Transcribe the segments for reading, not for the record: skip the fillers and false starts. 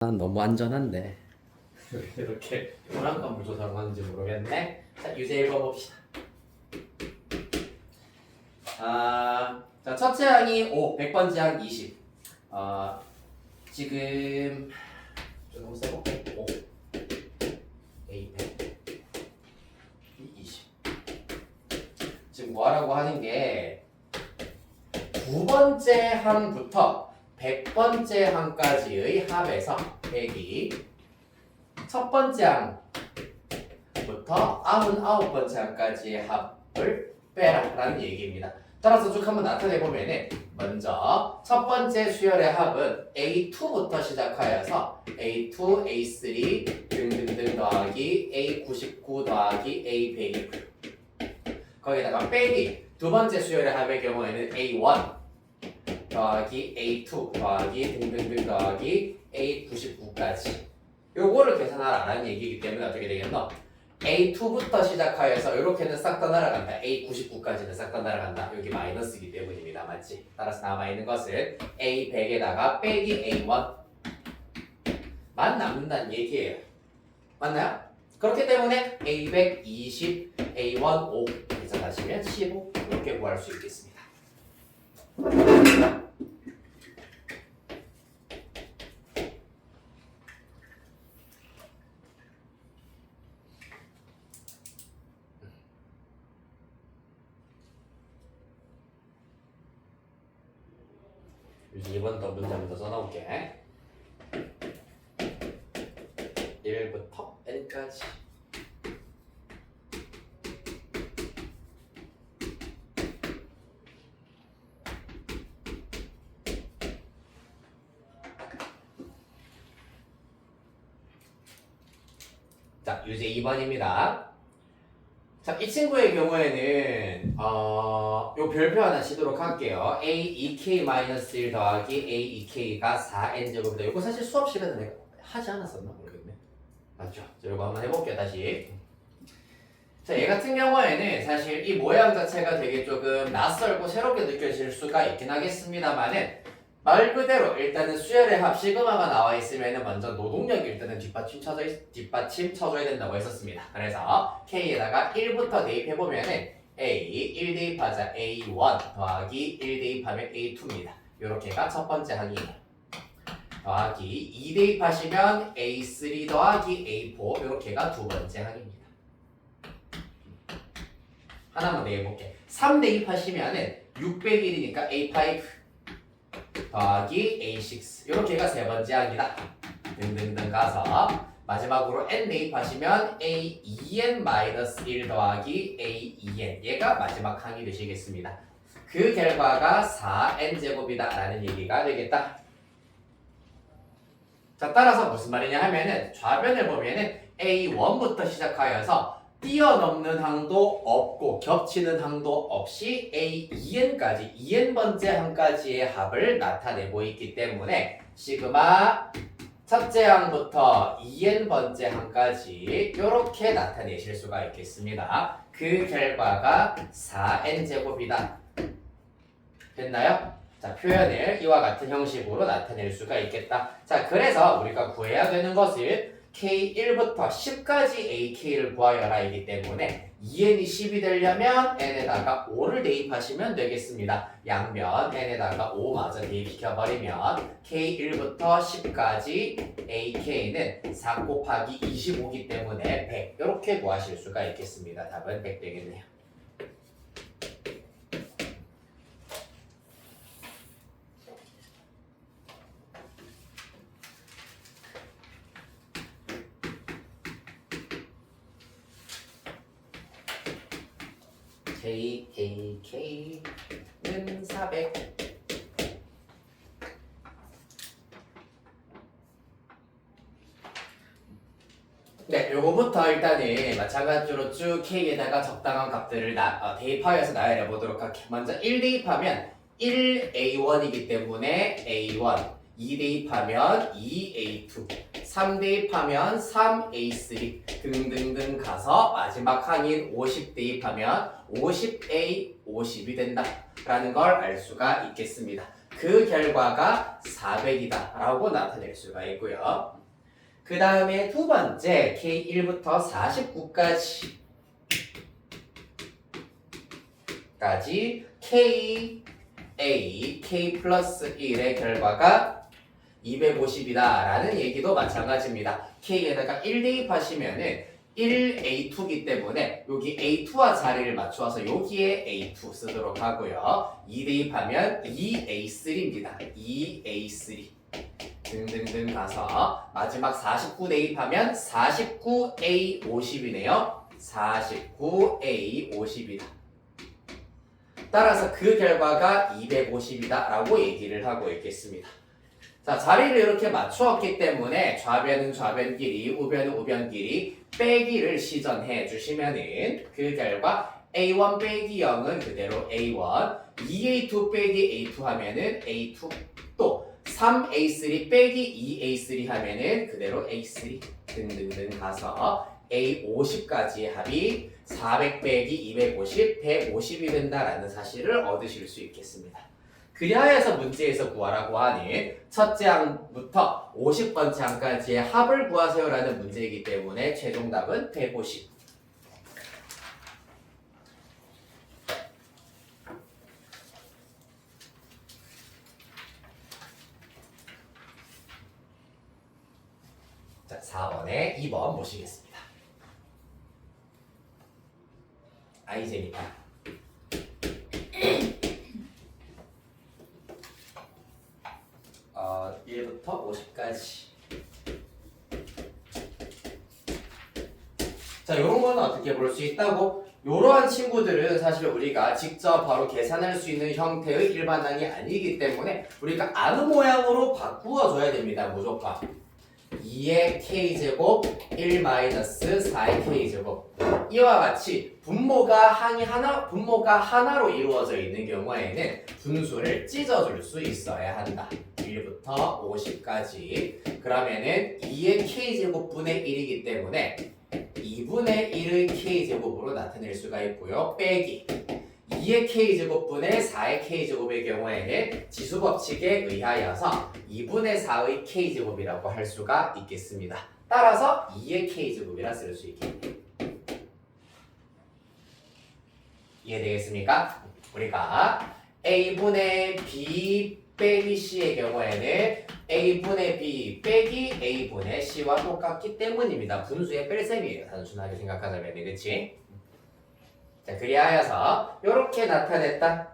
난 너무 안전한데 이렇게 불안감을 조성하는지 모르겠네. 자, 유제 읽어봅시다. 자, 첫째 항이 5, 100번째 항 20. 지금 조금 써볼게. 5, A 100, 20. 지금 뭐하라고 하는 게 두 번째 항부터 100번째 항까지의 합에서 빼기 첫 번째 항부터 99번째 항까지의 합을 빼라 라는 얘기입니다. 따라서 쭉 한번 나타내보면 먼저 첫 번째 수열의 합은 A2부터 시작하여서 A2, A3 등등등 더하기 A99 더하기 A100이고요. 거기다가 빼기 두 번째 수열의 합의 경우에는 A1 더하기 A2 더하기 등등등 더하기 A99까지 요거를 계산하라는 얘기이기 때문에 어떻게 되겠노? A2부터 시작하여서 이렇게는 싹 다 날아간다. A99까지는 싹 다 날아간다. 여기 마이너스이기 때문입니다. 맞지? 따라서 남아있는 것은 A100에다가 빼기 A1만 남는다는 얘기예요. 맞나요? 그렇기 때문에 A120, A1 5 계산하시면 15 이렇게 구할 수 있겠습니다. 이번 더 문제부터 써놓을게. 1부터 N까지. 자, 유제 2번입니다. 자, 이 친구의 경우에는 요 별표 하나 치도록 할게요. A2K-1 더하기 A2K가 4N제곱이다. 이거 사실 수업 시간에 내가 하지 않았었나 모르겠네. 맞죠? 자, 이거 한번 해볼게요, 다시. 자, 얘 같은 경우에는 사실 이 모양 자체가 되게 조금 낯설고 새롭게 느껴질 수가 있긴 하겠습니다만은 말 그대로 일단은 수열의 합 시그마가 나와 있으면은 먼저 노동력이 일단은 뒷받침 쳐줘야 된다고 했었습니다. 그래서 K에다가 1부터 대입해보면은 A 1 대입하자 A1 더하기 1 대입하면 A2입니다. 요렇게가 첫 번째 항이에요. 더하기 2 대입하시면 A3 더하기 A4 요렇게가 두 번째 항입니다. 하나만 더 해볼게. 3 대입하시면은 601이니까 A5 더하기 A6 이렇게가 세 번째 항이다. 등등등 가서 마지막으로 N 대입하시면 A2N-1 더하기 A2N 얘가 마지막 항이 되시겠습니다. 그 결과가 4N제곱이다 라는 얘기가 되겠다. 자, 따라서 무슨 말이냐 하면은 좌변을 보면은 A1부터 시작하여서 뛰어넘는 항도 없고 겹치는 항도 없이 A2N까지 2N번째 항까지의 합을 나타내고 있기 때문에 시그마 첫째 항부터 2N번째 항까지 이렇게 나타내실 수가 있겠습니다. 그 결과가 4N제곱이다. 됐나요? 자, 표현을 이와 같은 형식으로 나타낼 수가 있겠다. 자, 그래서 우리가 구해야 되는 것은 K1부터 10까지 AK를 구하여라 이기 때문에 2N이 10이 되려면 N에다가 5를 대입하시면 되겠습니다. 양면 N에다가 5마저 대입시켜버리면 K1부터 10까지 AK는 4 곱하기 25이기 때문에 100 이렇게 구하실 수가 있겠습니다. 답은 100 되겠네요. KAK는 400. 네, 요거부터 일단은 마찬가지로 쭉 K에다가 적당한 값들을 대입하여서 나열해 보도록 할게요. 먼저 1 대입하면 1A1이기 때문에 A1, 2 대입하면 2A2, 3 대입하면 3A3 등등등 가서 마지막 항인 50 대입하면 50A, 50이 된다 라는 걸 알 수가 있겠습니다. 그 결과가 400이다 라고 나타낼 수가 있고요. 그 다음에 두 번째 K1부터 49까지 K 플러스 1의 결과가 250이다 라는 얘기도 마찬가지입니다. K에다가 1 대입하시면은 1A2이기 때문에 여기 A2와 자리를 맞추어서 여기에 A2 쓰도록 하고요. 2 대입하면 2A3입니다. 2A3 등등등 가서 마지막 49 대입하면 49A50이네요. 49A50이다. 따라서 그 결과가 250이다 라고 얘기를 하고 있겠습니다. 자, 자리를 이렇게 맞추었기 때문에 좌변은 좌변끼리, 우변은 우변끼리 빼기를 시전해 주시면은 그 결과 A1 빼기 0은 그대로 A1, 2A2 빼기 A2 하면은 A2, 또 3A3 빼기 2A3 하면은 그대로 A3 등등등 가서 A50까지의 합이 400 빼기 250, 150이 된다라는 사실을 얻으실 수 있겠습니다. 그리하여서 문제에서 구하라고 하니 첫째 항부터 50번째 항까지의 합을 구하세요라는 문제이기 때문에 최종 답은 150. 자, 4번에 2번 모시겠습니다. 아이제니까 1부터 50까지. 자, 요런 거는 어떻게 볼 수 있다고? 요러한 친구들은 사실 우리가 직접 바로 계산할 수 있는 형태의 일반항이 아니기 때문에 우리가 아는 모양으로 바꾸어 줘야 됩니다. 무조건 2의 k제곱 1-4의 k제곱, 이와 같이 분모가 하나로 이루어져 있는 경우에는 분수를 찢어줄 수 있어야 한다. 1부터 50까지. 그러면은 2의 k제곱분의 1이기 때문에 2분의 1의 k제곱으로 나타낼 수가 있고요. 빼기 2의 k제곱분의 4의 k제곱의 경우에는 지수법칙에 의하여서 2분의 4의 k제곱이라고 할 수가 있겠습니다. 따라서 2의 k제곱이라 쓸 수 있겠네요. 이해되겠습니까? 우리가 a분의 b 빼기 c의 경우에는 a분의 b 빼기 a분의 c와 똑같기 때문입니다. 분수의 뺄셈이에요. 단순하게 생각하자면, 그치? 자, 그리하여서 이렇게 나타냈다.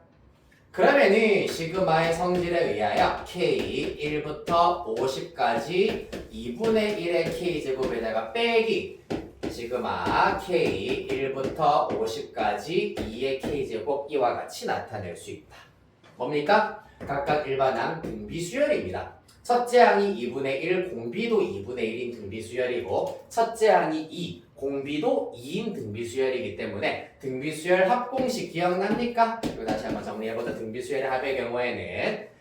그러면은 시그마의 성질에 의하여 k 1부터 50까지 2분의 1의 k제곱에다가 빼기 시그마 k 1부터 50까지 2의 k제곱, 이와 같이 나타낼 수 있다. 뭡니까? 각각 일반항 등비수열입니다. 첫째 항이 2분의 1, 공비도 2분의 1인 등비수열이고, 첫째 항이 2, 공비도 2인 등비수열이기 때문에 등비수열 합공식 기억납니까? 이거 다시 한번 정리해보자. 등비수열의 합의 경우에는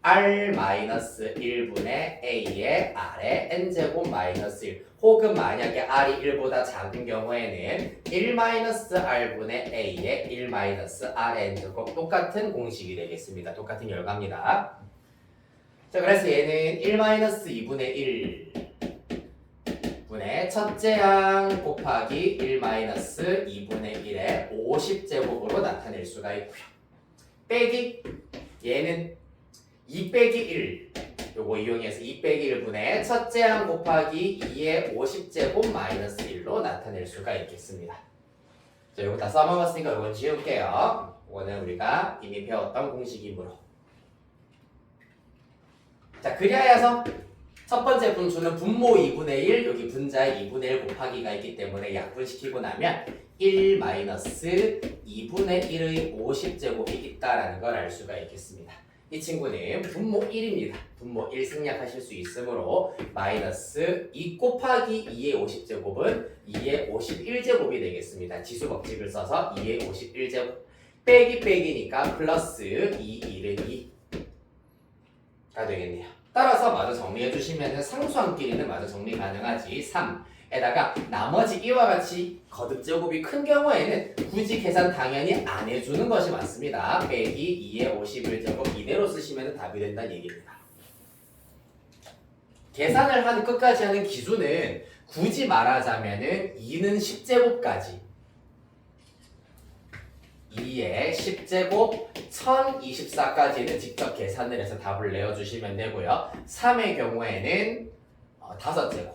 R-1분의 A의 R의 N제곱 마이너스 1, 혹은 만약에 R이 1보다 작은 경우에는 1-R분의 A의 1-R N제곱, 똑같은 공식이 되겠습니다. 똑같은 열가입니다. 자, 그래서 얘는 1-2분의 1 분의 첫째 항 곱하기 1-2분의 1의 50제곱으로 나타낼 수가 있고요. 빼기 얘는 2 빼기 1, 요거 이용해서 2 빼기 1분의 첫째 항 곱하기 2의 50제곱 마이너스 1로 나타낼 수가 있겠습니다. 자, 요거 다 써먹었으니까 요건 지울게요. 이거는 우리가 이미 배웠던 공식이므로. 자, 그리하여서 첫 번째 분수는 분모 2분의 1, 여기 분자에 2분의 1 곱하기가 있기 때문에 약분시키고 나면 1-2분의 1의 50제곱이 있다라는 걸 알 수가 있겠습니다. 이 친구는 분모 1입니다. 분모 1 생략하실 수 있으므로 마이너스 2 곱하기 2의 50제곱은 2의 51제곱이 되겠습니다. 지수법칙을 써서 2의 51제곱 빼기 빼기니까 플러스 2, 1은 2가 되겠네요. 따라서 마저 정리해 주시면 상수함끼리는 마저 정리 가능하지. 3에다가 나머지 이와 같이 거듭 제곱이 큰 경우에는 굳이 계산 당연히 안 해주는 것이 맞습니다. 빼기 2의 51제곱 이대로 쓰시면 답이 된다는 얘기입니다. 계산을 한 끝까지 하는 기준은 굳이 말하자면은 2는 10제곱까지 2의 10제곱 1024까지는 직접 계산을 해서 답을 내어주시면 되고요. 3의 경우에는 5제곱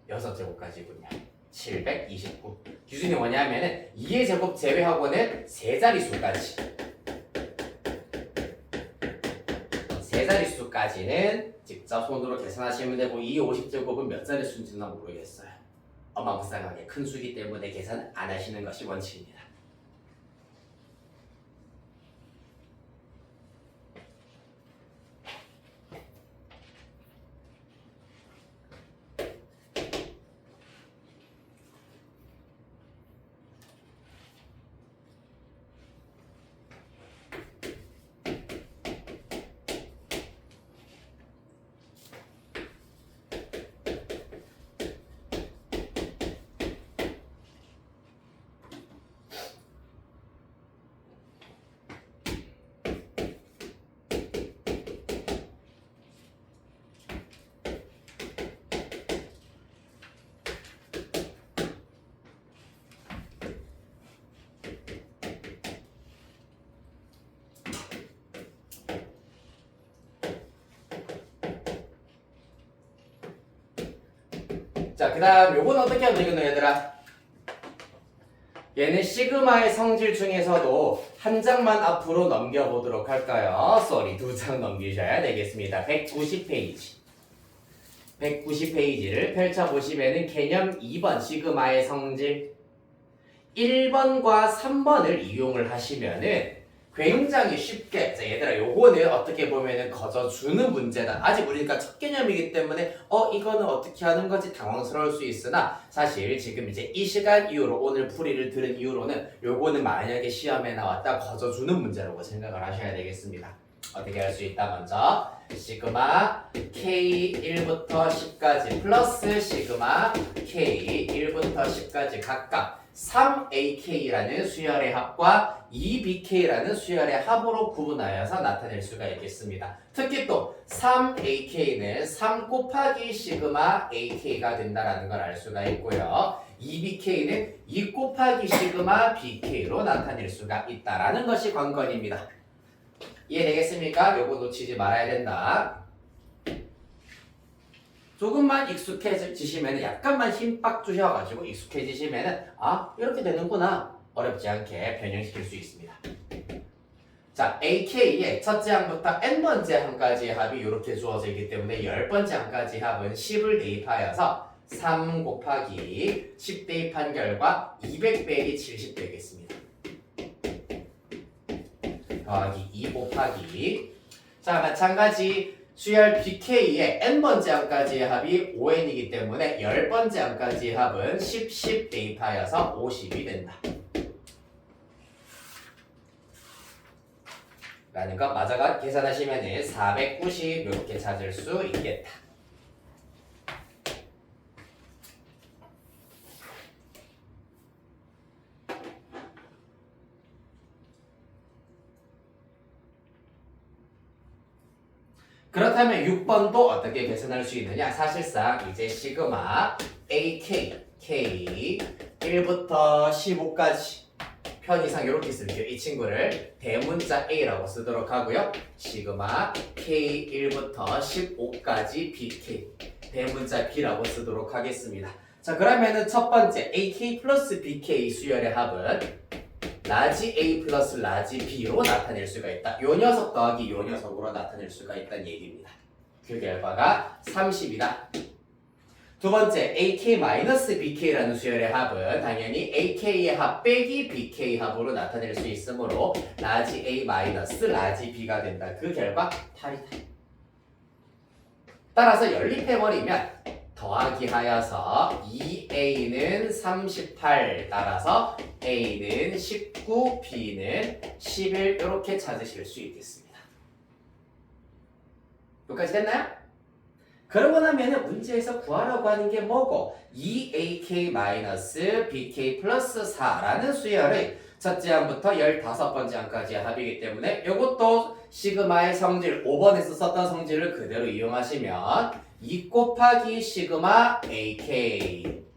6제곱까지군요. 729 기준이 뭐냐면은 2의 제곱 제외하고는 세 자릿수까지 세 자릿수까지는 직접 손으로 계산하시면 되고 이 50제곱은 몇 자릿수인지는 모르겠어요. 어마무쌍하게 큰 수이기 때문에 계산 안 하시는 것이 원칙입니다. 자, 그 다음 요건 어떻게 하면 되겠노 얘들아? 얘는 시그마의 성질 중에서도 한 장만 앞으로 넘겨보도록 할까요? 쏘리 두 장 넘기셔야 되겠습니다. 190페이지 190페이지를 펼쳐보시면은 개념 2번 시그마의 성질 1번과 3번을 이용을 하시면은 굉장히 쉽게, 자 얘들아 요거는 어떻게 보면은 거저주는 문제다. 아직 우리가 첫 개념이기 때문에 이거는 어떻게 하는 거지 당황스러울 수 있으나 사실 지금 이제 이 시간 이후로 오늘 풀이를 들은 이후로는 요거는 만약에 시험에 나왔다 거저주는 문제라고 생각을 하셔야 되겠습니다. 어떻게 할 수 있다? 먼저 시그마 K1부터 10까지 플러스 시그마 K1부터 10까지 각각 3AK라는 수열의 합과 2BK라는 수열의 합으로 구분하여서 나타낼 수가 있겠습니다. 특히 또 3AK는 3 곱하기 시그마 AK가 된다는 걸 알 수가 있고요. 2BK는 2 곱하기 시그마 BK로 나타낼 수가 있다는 것이 관건입니다. 이해되겠습니까? 요거 놓치지 말아야 된다. 조금만 익숙해지시면 약간만 힘 빡 주셔가지고 익숙해지시면 이렇게 되는구나 어렵지 않게 변형시킬 수 있습니다. 자 AK의 첫째 항부터 n번째 항까지의 합이 이렇게 주어져 있기 때문에 10번째 항까지 합은 10을 대입하여서 3 곱하기 10 대입한 결과 200 빼기 70 되겠습니다. 더하기 2 곱하기 자 마찬가지 수열 BK의 n번째 항까지의 합이 5n이기 때문에 10번째 항까지의 합은 10 대입하여서 50이 된다. 라는 것 마저가 계산하시면 490 이렇게 찾을 수 있겠다. 그렇다면 6번도 어떻게 계산할 수 있느냐? 사실상 이제 시그마 AK, K 1부터 15까지 편의상 이렇게 쓸게요. 이 친구를 대문자 A라고 쓰도록 하고요. 시그마 K 1부터 15까지 BK 대문자 B라고 쓰도록 하겠습니다. 자 그러면은 첫 번째 AK 플러스 BK 수열의 합은 라지 A 플러스 라지 B로 나타낼 수가 있다. 요 녀석 더하기 요 녀석으로 나타낼 수가 있다는 얘기입니다. 그 결과가 30이다. 두 번째 AK 마이너스 BK라는 수열의 합은 당연히 AK의 합 빼기 BK 합으로 나타낼 수 있으므로 라지 A 마이너스 라지 B가 된다. 그 결과 8이다. 따라서 연립해버리면 더하기 하여서 2A는 38 따라서 A는 19, B는 11 이렇게 찾으실 수 있겠습니다. 여기까지 됐나요? 그러고 나면은 문제에서 구하라고 하는 게 뭐고 2ak-bk 플러스 4라는 수열의 첫째 항부터 15번째 항까지의 합이기 때문에 이것도 시그마의 성질 5번에서 썼던 성질을 그대로 이용하시면 2 곱하기 시그마 ak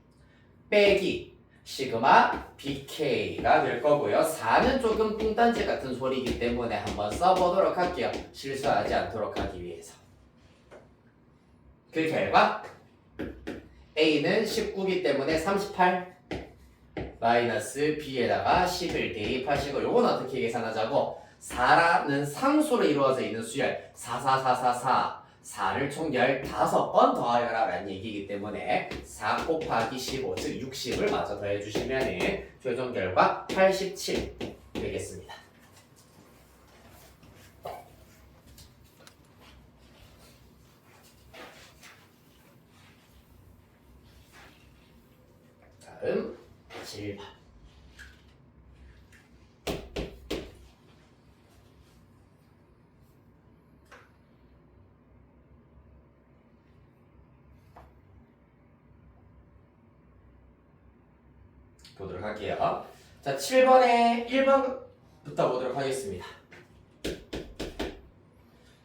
빼기 시그마 bk가 될 거고요. 4는 조금 뚱딴지 같은 소리이기 때문에 한번 써보도록 할게요. 실수하지 않도록 하기 위해서. 그 결과 A는 19이기 때문에 38 마이너스 B에다가 10을 대입하시고 요건 어떻게 계산하자고 4라는 상수로 이루어져 있는 수열 4, 4, 4, 4, 4 4를 총 15번 더하여라 라는 얘기이기 때문에 4 곱하기 15 즉 60을 마저 더해주시면 최종 결과 87 되겠습니다. 다음 7번 보도록 할게요. 자, 7번에 1번부터 보도록 하겠습니다.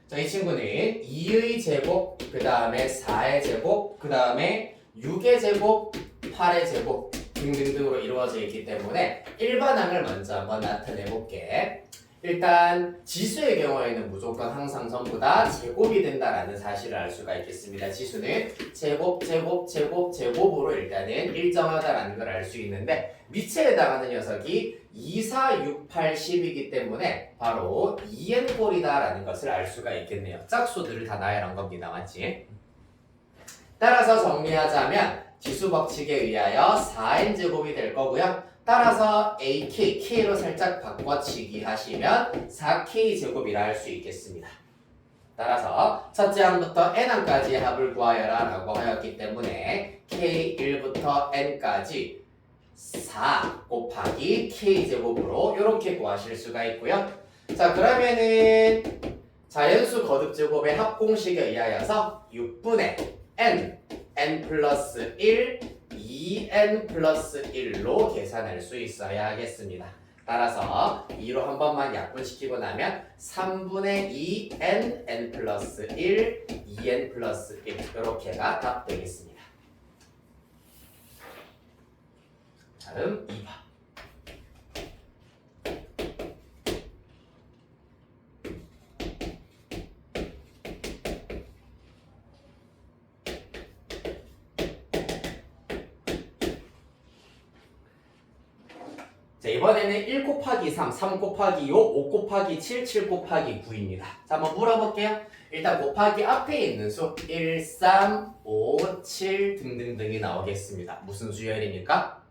자, 이 친구는 2의 제곱, 그 다음에 4의 제곱, 그 다음에 6의 제곱, 8의 제곱 등등등으로 이루어져 있기 때문에 일반항을 먼저 한번 나타내 볼게. 일단 지수의 경우에는 무조건 항상 전부 다 제곱이 된다라는 사실을 알 수가 있겠습니다. 지수는 제곱, 제곱, 제곱, 제곱으로 일단은 일정하다라는 걸 알 수 있는데 미체에 해당하는 녀석이 2, 4, 6, 8, 10이기 때문에 바로 2n꼴이다라는 것을 알 수가 있겠네요. 짝수들을 다 나열한 겁니다. 맞지? 따라서 정리하자면 지수 법칙에 의하여 4n제곱이 될 거고요. 따라서 AK, K로 살짝 바꿔치기 하시면 4K제곱이라 할 수 있겠습니다. 따라서 첫째 항부터 n항까지의 합을 구하여라 라고 하였기 때문에 K1부터 n까지 4 곱하기 K제곱으로 이렇게 구하실 수가 있고요. 자, 그러면은 자연수 거듭제곱의 합공식에 의하여서 6분의 n 플러스 1 2n 플러스 1로 계산할 수 있어야 하겠습니다. 따라서 2로 한 번만 약분시키고 나면 3분의 2n n 플러스 1 2n 플러스 1 이렇게가 답 되겠습니다. 다음 2번. 자, 이번에는 1 곱하기 3, 3 곱하기 5, 5 곱하기 7, 7 곱하기 9입니다. 자, 한번 물어볼게요. 일단 곱하기 앞에 있는 수 1, 3, 5, 7 등등등이 나오겠습니다. 무슨 수열입니까?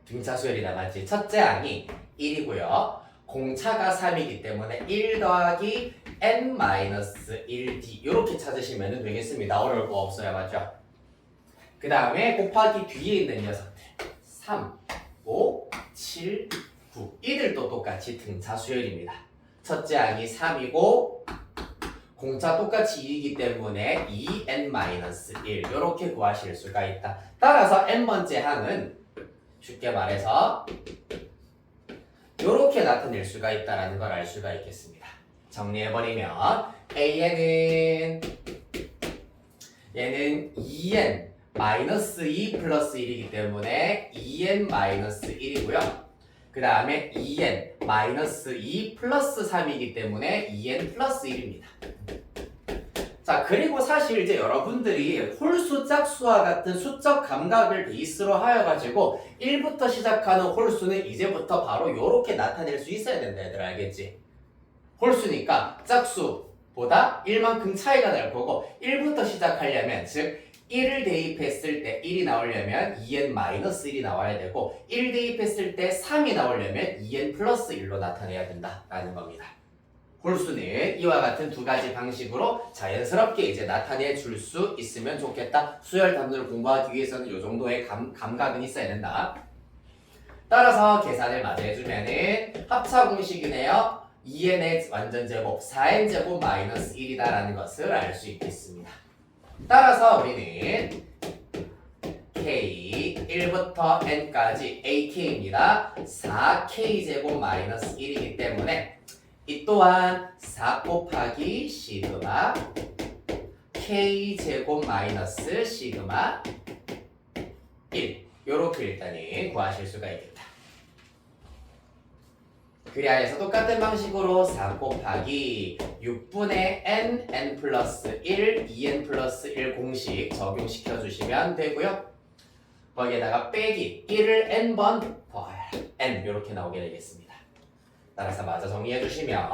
등차 수열이다, 맞지? 첫째 항이 1이고요. 공차가 3이기 때문에 1 더하기 n-1d 이렇게 찾으시면 되겠습니다. 어려울 거 없어요, 맞죠? 그 다음에 곱하기 뒤에 있는 녀석들 3, 5, 7, 9 이들도 똑같이 등차 수열입니다. 첫째 항이 3이고 공차 똑같이 2이기 때문에 2n-1 이렇게 구하실 수가 있다. 따라서 n번째 항은 쉽게 말해서 이렇게 나타낼 수가 있다는 걸 알 수가 있겠습니다. 정리해버리면 얘는 2n 마이너스 2 플러스 1이기 때문에 2n 마이너스 1이고요. 그 다음에 2n 마이너스 2 플러스 3이기 때문에 2n 플러스 1입니다. 자, 그리고 사실 이제 여러분들이 홀수 짝수와 같은 수적 감각을 베이스로 하여가지고 1부터 시작하는 홀수는 이제부터 바로 이렇게 나타낼 수 있어야 된다, 얘들 알겠지? 홀수니까 짝수보다 1만큼 차이가 날 거고 1부터 시작하려면 즉 1을 대입했을 때 1이 나오려면 2n-1이 나와야 되고 1 대입했을 때 3이 나오려면 2n 플러스 1로 나타내야 된다라는 겁니다. 홀수는 이와 같은 두 가지 방식으로 자연스럽게 이제 나타내 줄 수 있으면 좋겠다. 수열 담론을 공부하기 위해서는 이 정도의 감각은 있어야 된다. 따라서 계산을 마저 해주면은 합차 공식이네요. 2n의 완전제곱 4n제곱 마이너스 1이다라는 것을 알 수 있겠습니다. 따라서 우리는 k 1부터 n까지 ak입니다. 4k제곱 마이너스 1이기 때문에 이 또한 4 곱하기 시그마 k제곱 마이너스 시그마 1 요렇게 일단은 구하실 수가 있겠다. 그래야 해서 똑같은 방식으로 4 곱하기 6분의 n 플러스 1, 2n 플러스 1 공식 적용시켜 주시면 되고요. 거기에다가 빼기 1을 n번 더해라. n 이렇게 나오게 되겠습니다. 따라서 마저 정리해 주시면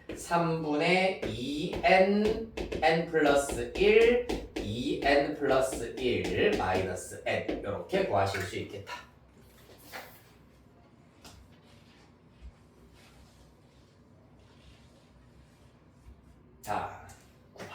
3분의 2n n 플러스 1, 2n 플러스 1 마이너스 n 이렇게 구하실 수 있겠다. 자, 9번.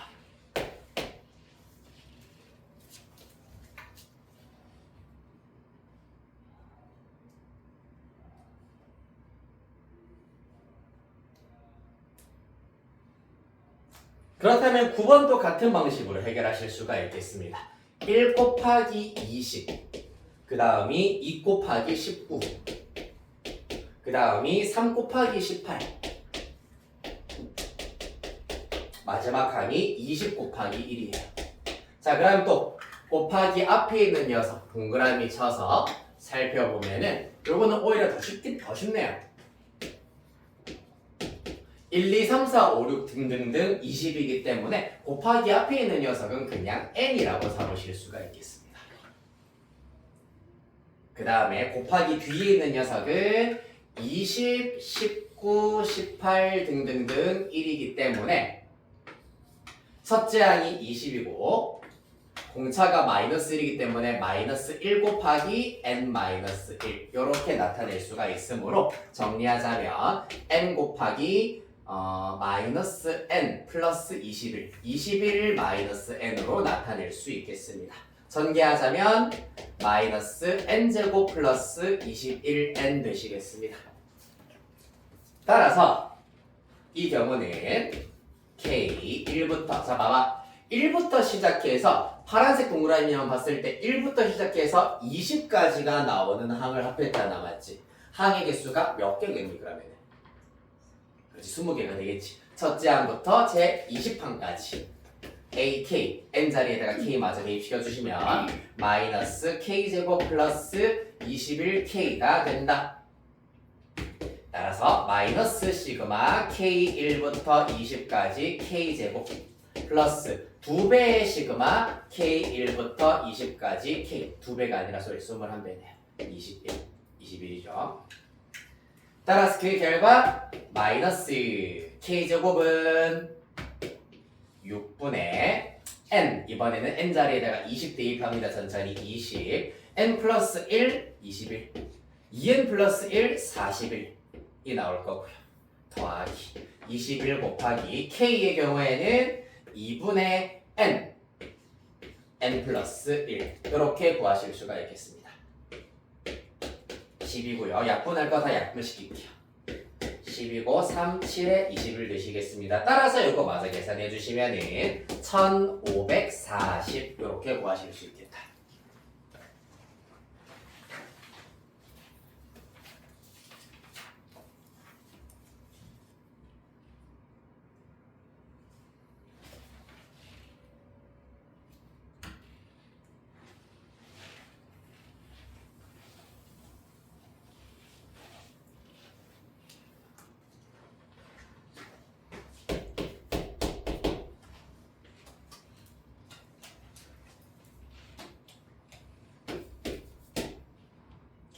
그렇다면 9번도 같은 방식으로 해결하실 수가 있겠습니다. 1 곱하기 20, 그 다음이 2 곱하기 19, 그 다음이 3 곱하기 18, 마지막 항이 20 곱하기 1이에요. 자, 그럼 또 곱하기 앞에 있는 녀석 동그라미 쳐서 살펴보면은 요거는 오히려 더 쉽네요. 1, 2, 3, 4, 5, 6 등등등 20이기 때문에 곱하기 앞에 있는 녀석은 그냥 n이라고 삼으실 수가 있겠습니다. 그 다음에 곱하기 뒤에 있는 녀석은 20, 19, 18 등등등 1이기 때문에 첫째 항이 20이고 공차가 마이너스 1이기 때문에 마이너스 1 곱하기 n 마이너스 1 이렇게 나타낼 수가 있으므로 정리하자면 n 곱하기 마이너스 n 플러스 21, 21 마이너스 n으로 나타낼 수 있겠습니다. 전개하자면 마이너스 n제곱 플러스 21n 되시겠습니다. 따라서 이 경우는 k 1부터 자 봐봐 1부터 시작해서 파란색 동그라미만 봤을 때 1부터 시작해서 20까지가 나오는 항을 합했잖아 맞지? 항의 개수가 몇 개겠니 그러면? 그렇지 20개가 되겠지. 첫째 항부터 제 20항까지 AK n 자리에다가 k 마저 대입시켜 주시면 마이너스 k제곱 플러스 21k가 된다. 따라서 마이너스 시그마 k1부터 20까지 k제곱 플러스 2배의 시그마 k1부터 20까지 k 2배가 아니라 소리 21배네요. 21이죠. 따라서 그 결과 마이너스 k제곱은 6분의 n 이번에는 n 자리에다가 20 대입합니다. 천천히 20 n 플러스 1 21 2n 플러스 1 41이 나올 거고요. 더하기 21 곱하기 k의 경우에는 2분의 n 플러스 1 이렇게 구하실 수가 있겠습니다. 10이고요. 약분할 거 다 약분시킬게요. 10이고 3, 7에 21 되시겠습니다. 따라서 이거 마저 계산해 주시면은 1540 이렇게 구하실 수 있겠다.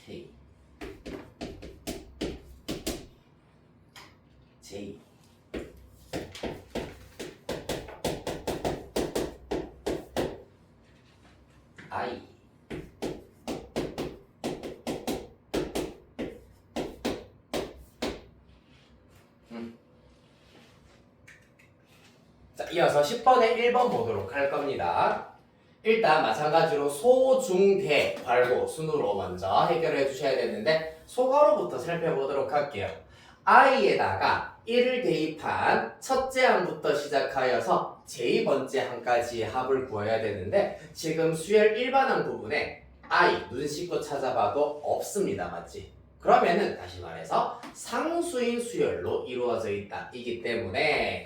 K J I 자, 이어서 10번에 1번 보도록 할 겁니다. 일단 마찬가지로 소, 중, 대, 괄호 순으로 먼저 해결해 주셔야 되는데 소괄호부터 살펴보도록 할게요. i에다가 1을 대입한 첫째 항부터 시작하여서 제2번째 항까지 합을 구해야 되는데 지금 수열 일반항 부분에 I 눈 씻고 찾아봐도 없습니다. 맞지? 그러면은 다시 말해서 상수인 수열로 이루어져 있다. 이기 때문에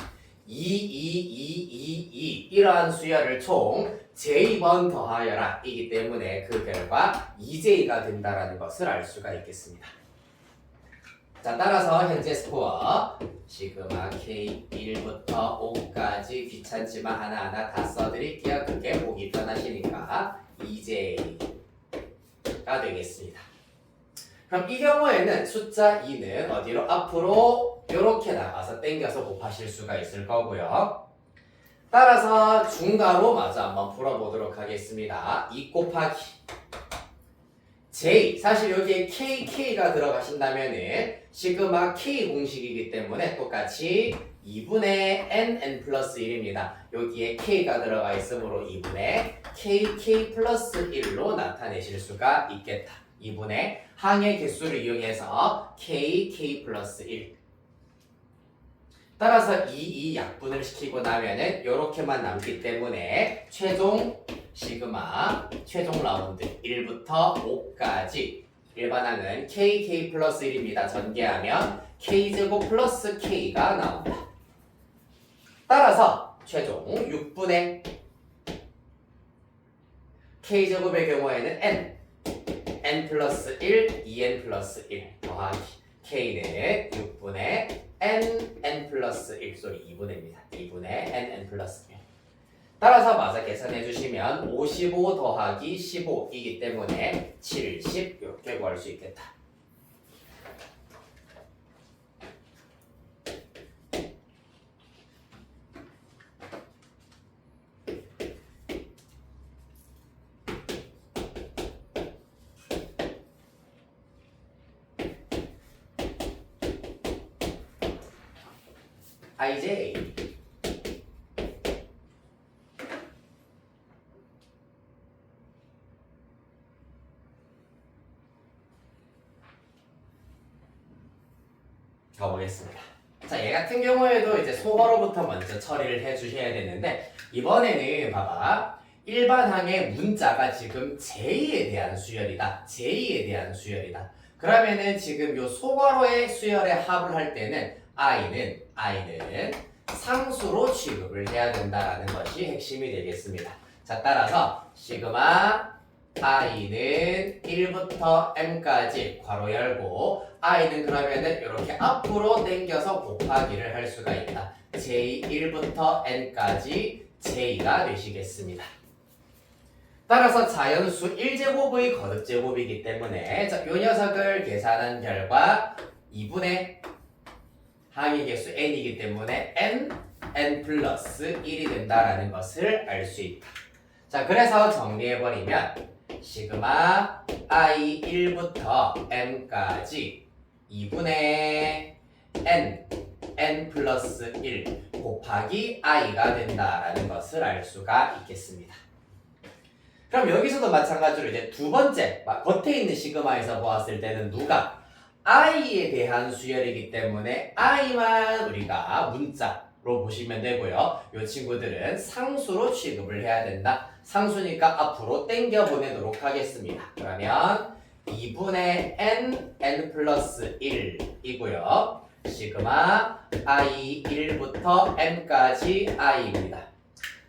2 이러한 수열을 총 j 번 더하여라 이기 때문에 그 결과 2j가 된다라는 것을 알 수가 있겠습니다. 자, 따라서 현재 스코어 시그마 K1부터 5까지 귀찮지만 하나하나 다 써드릴게요. 그게 보기 편하시니까 2j가 되겠습니다. 그럼 이 경우에는 숫자 2는 어디로? 앞으로 이렇게 나가서 땡겨서 곱하실 수가 있을 거고요. 따라서 중괄호 마저 한번 풀어보도록 하겠습니다. 2 곱하기 J, 사실 여기에 KK가 들어가신다면은 시그마 K 공식이기 때문에 똑같이 2분의 NN 플러스 1입니다. 여기에 K가 들어가 있으므로 2분의 KK 플러스 1로 나타내실 수가 있겠다. 2분의 항의 개수를 이용해서 KK 플러스 1. 따라서 이 약분을 시키고 나면은 이렇게만 남기 때문에 최종 시그마 최종 라운드 1부터 5까지 일반항은 KK 플러스 1입니다. 전개하면 K제곱 플러스 K가 나온다. 따라서 최종 6분의 K제곱의 경우에는 N 플러스 1, 2N 플러스 1 더하기 K는 6분의 N 플러스 1, 2분의입니다. 2분의 N 플러스 1. 따라서 마저 계산해 주시면 55 더하기 15이기 때문에 70 이렇게 구할 수 있겠다. IJ 가보겠습니다. 자, 얘 같은 경우에도 이제 소괄호부터 먼저 처리를 해주셔야 되는데 이번에는 봐봐. 일반항의 문자가 지금 J에 대한 수열이다. J에 대한 수열이다. 그러면은 지금 요 소괄호의 수열에 합을 할 때는 I는 상수로 취급을 해야 된다라는 것이 핵심이 되겠습니다. 자, 따라서 시그마 I는 1부터 M까지 괄호 열고 I는 그러면은 이렇게 앞으로 당겨서 곱하기를 할 수가 있다. J1부터 N까지 J가 되시겠습니다. 따라서 자연수 1제곱의 거듭제곱이기 때문에 자, 요 녀석을 계산한 결과 2분의 항의 개수 n이기 때문에 n 플러스 1이 된다라는 것을 알 수 있다. 자, 그래서 정리해버리면 시그마 i 1부터 m까지 2분의 n 플러스 1 곱하기 i가 된다라는 것을 알 수가 있겠습니다. 그럼 여기서도 마찬가지로 이제 두 번째 겉에 있는 시그마에서 보았을 때는 누가 i에 대한 수열이기 때문에 i만 우리가 문자로 보시면 되고요. 이 친구들은 상수로 취급을 해야 된다. 상수니까 앞으로 당겨 보내도록 하겠습니다. 그러면 2분의 n 플러스 1이고요. 시그마 i 1부터 m까지 i입니다.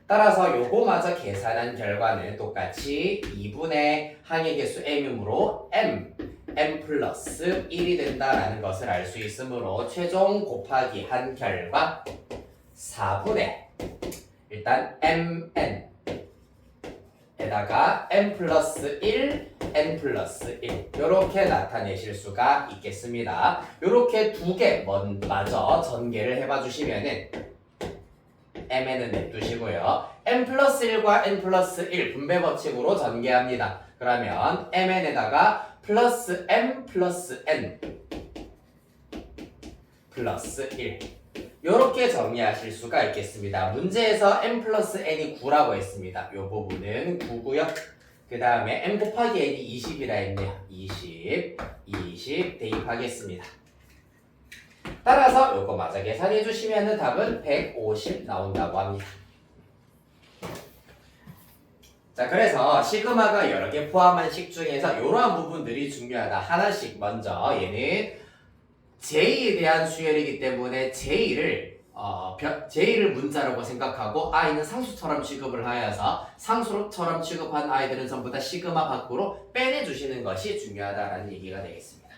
따라서 요거마저 계산한 결과는 똑같이 2분의 항의 개수 m이므로 m 플러스 1이 된다라는 것을 알 수 있으므로 최종 곱하기 한 결과 4분의 일단 mn에다가 m 플러스 1, n 플러스 1 이렇게 나타내실 수가 있겠습니다. 이렇게 두 개 마저 전개를 해봐 주시면은 mn은 냅두시고요. m 플러스 1과 n 플러스 1 분배 법칙으로 전개합니다. 그러면 mn에다가 플러스 m 플러스 n 플러스 1 이렇게 정리하실 수가 있겠습니다. 문제에서 m 플러스 n이 9라고 했습니다. 이 부분은 9고요. 그 다음에 m 곱하기 n이 20이라 했네요. 20 대입하겠습니다. 따라서 요거 마저 계산해 주시면 답은 150 나온다고 합니다. 자, 그래서 시그마가 여러 개 포함한 식 중에서 이러한 부분들이 중요하다. 하나씩 먼저 얘는 J에 대한 수열이기 때문에 J를 문자라고 생각하고 I는 상수처럼 취급을 하여서 상수처럼 취급한 아이들은 전부 다 시그마 밖으로 빼내주시는 것이 중요하다라는 얘기가 되겠습니다.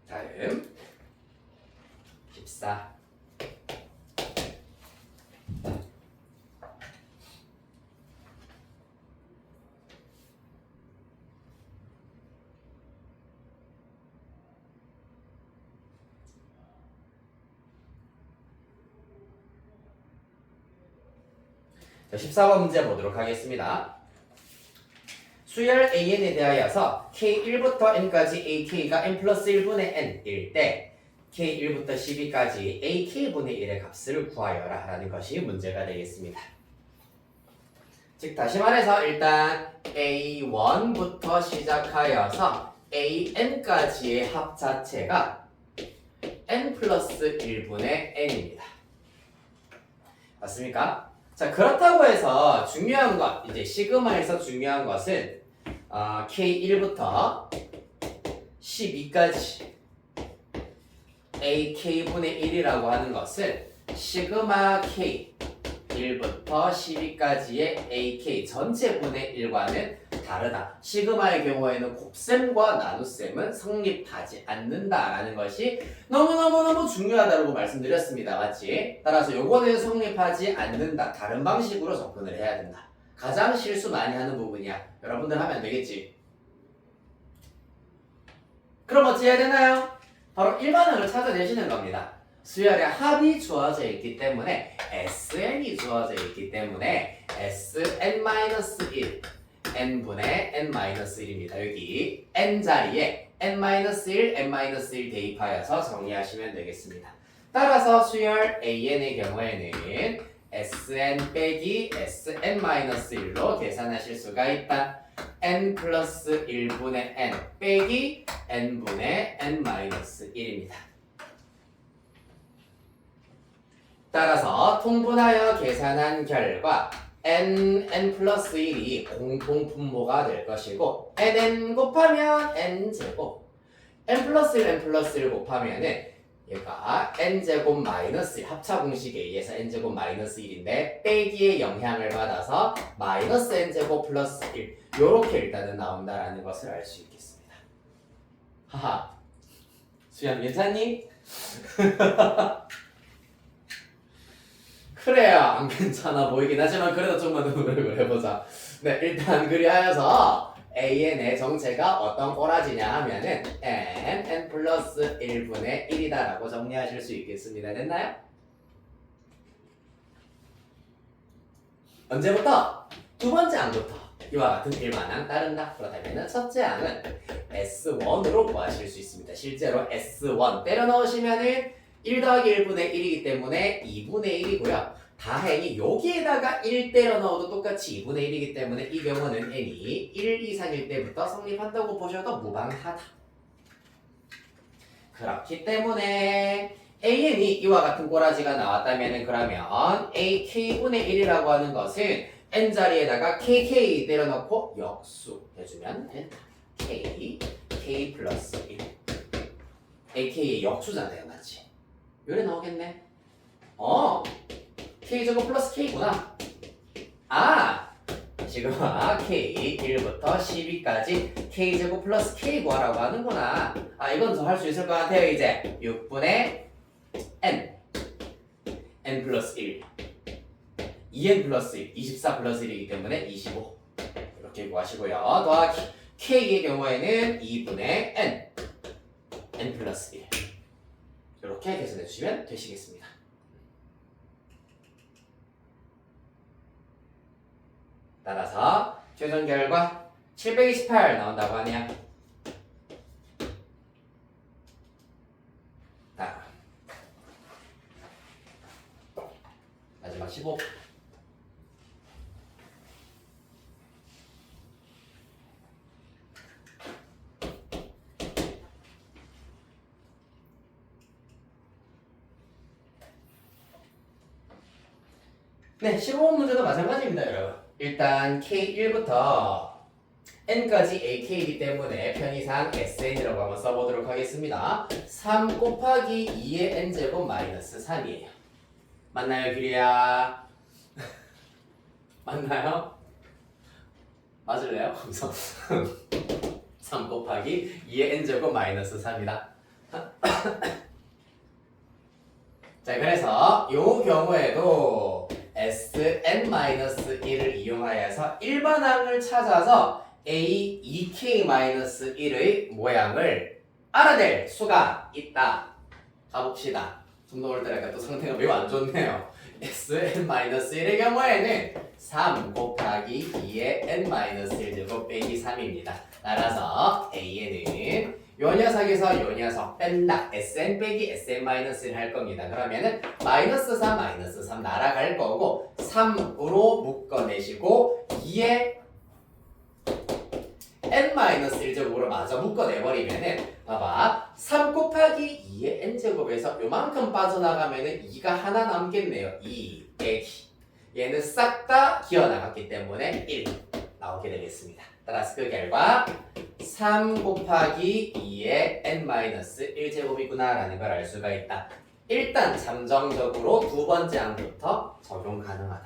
다음 14. 자, 14번 문제 보도록 하겠습니다. 수열 AN에 대하여서 K1부터 N까지 AK가 N 플러스 1분의 N일 때 K1부터 12까지 AK분의 1의 값을 구하여라 라는 것이 문제가 되겠습니다. 즉 다시 말해서 일단 A1부터 시작하여서 AN까지의 합 자체가 N 플러스 1분의 N입니다. 맞습니까? 자, 그렇다고 해서 중요한 것, 이제 시그마에서 중요한 것은 K1부터 12까지 AK분의 1이라고 하는 것은 시그마 K 1부터 12까지의 AK 전체 분의 1과는 다르다. 시그마의 경우에는 곱셈과 나눗셈은 성립하지 않는다라는 것이 너무너무너무 중요하다고 말씀드렸습니다. 맞지? 따라서 요거는 성립하지 않는다. 다른 방식으로 접근을 해야 된다. 가장 실수 많이 하는 부분이야. 여러분들 하면 안 되겠지? 그럼 어찌 해야 되나요? 바로 일반항을 찾아내시는 겁니다. 수열의 합이 주어져 있기 때문에 SN이 주어져 있기 때문에 SN-1 n분의 n-1입니다. 여기 n 자리에 n-1, n-1 대입하여서 정리하시면 되겠습니다. 따라서 수열 AN의 경우에는 SN 빼기 SN-1로 계산하실 수가 있다. n 플러스 1분의 n 빼기 n분의 n-1입니다. 따라서 통분하여 계산한 결과 n 플러스 1이 공통분모가 될 것이고 nn 곱하면 n제곱 n 플러스 1, n 플러스 1 곱하면은 얘가 n제곱 마이너스 1 합차 공식에 의해서 n제곱 마이너스 1인데 빼기의 영향을 받아서 마이너스 n제곱 플러스 1 요렇게 일단은 나온다라는 것을 알 수 있겠습니다. 하하 수연 괜찮니? 그래야 안 괜찮아 보이긴 하지만 그래도 좀만 더 노력을 해보자. 네, 일단 그리하여서 AN의 정체가 어떤 꼬라지냐 하면은 n 플러스 1분의 1이다 라고 정리하실 수 있겠습니다. 됐나요? 언제부터? 두 번째 항부터 이와 같은 일반항 따른다. 그렇다면 첫째 항은 S1으로 구하실 수 있습니다. 실제로 S1 때려 넣으시면은 1 더하기 1분의 1이기 때문에 2분의 1이고요. 다행히 여기에다가 1 때려 넣어도 똑같이 2분의 1이기 때문에 이 경우는 n이 1 이상일 때부터 성립한다고 보셔도 무방하다. 그렇기 때문에 AN이 이와 같은 꼬라지가 나왔다면 그러면 AK분의 1이라고 하는 것은 n자리에다가 KK 때려 넣고 역수 해주면 된다. K 플러스 1 AK의 역수잖아요. 맞지? 요래 나오겠네. K제곱 플러스 K구나. 시그마 K 1부터 12까지 K제곱 플러스 K 구하라고 하는구나. 이건 더 할 수 있을 것 같아요. 이제 6분의 N 플러스 1 2N 플러스 1 24 플러스 1이기 때문에 25 이렇게 구하시고요. 더하기 K의 경우에는 2분의 N 플러스 1 이렇게 계산해 주시면 되시겠습니다. 따라서 최종 결과 728 나온다고 하네요. 마지막 15. 네, 15번 문제도 마찬가지입니다, 여러분. 일단 K1부터 n까지 AK이기 때문에 편의상 SN이라고 한번 써보도록 하겠습니다. 3 곱하기 2의 n제곱 마이너스 3이에요. 맞나요, 규리야? 맞나요? 맞을래요? 그래서 3 곱하기 2의 n제곱 마이너스 3이다. 자, 그래서 요 경우에도 Sn-1을 이용하여서 일반항을 찾아서 A 2K-1의 모양을 알아낼 수가 있다. 가봅시다. 좀 더 올 때니까 또 상태가 매우 안 좋네요. Sn-1의 경우에는 3 곱하기 2의 n-1제곱 빼기 3입니다. 따라서 A에는 요 녀석에서 요 녀석 뺀다. Sn 빼기 Sn-1을 할 겁니다. 그러면은 마이너스 3, 마이너스 3 날아갈 거고 3으로 묶어내시고 2에 n-1제곱으로 마저 묶어내버리면은 봐봐 3 곱하기 2의 n제곱에서 요만큼 빠져나가면은 2가 하나 남겠네요. 2 빼기 얘는 싹 다 기어나갔기 때문에 1 나오게 되겠습니다. 따라서 그 결과 3 곱하기 2의 n-1제곱이구나 라는 걸 알 수가 있다. 일단 잠정적으로 두 번째 항부터 적용 가능하다.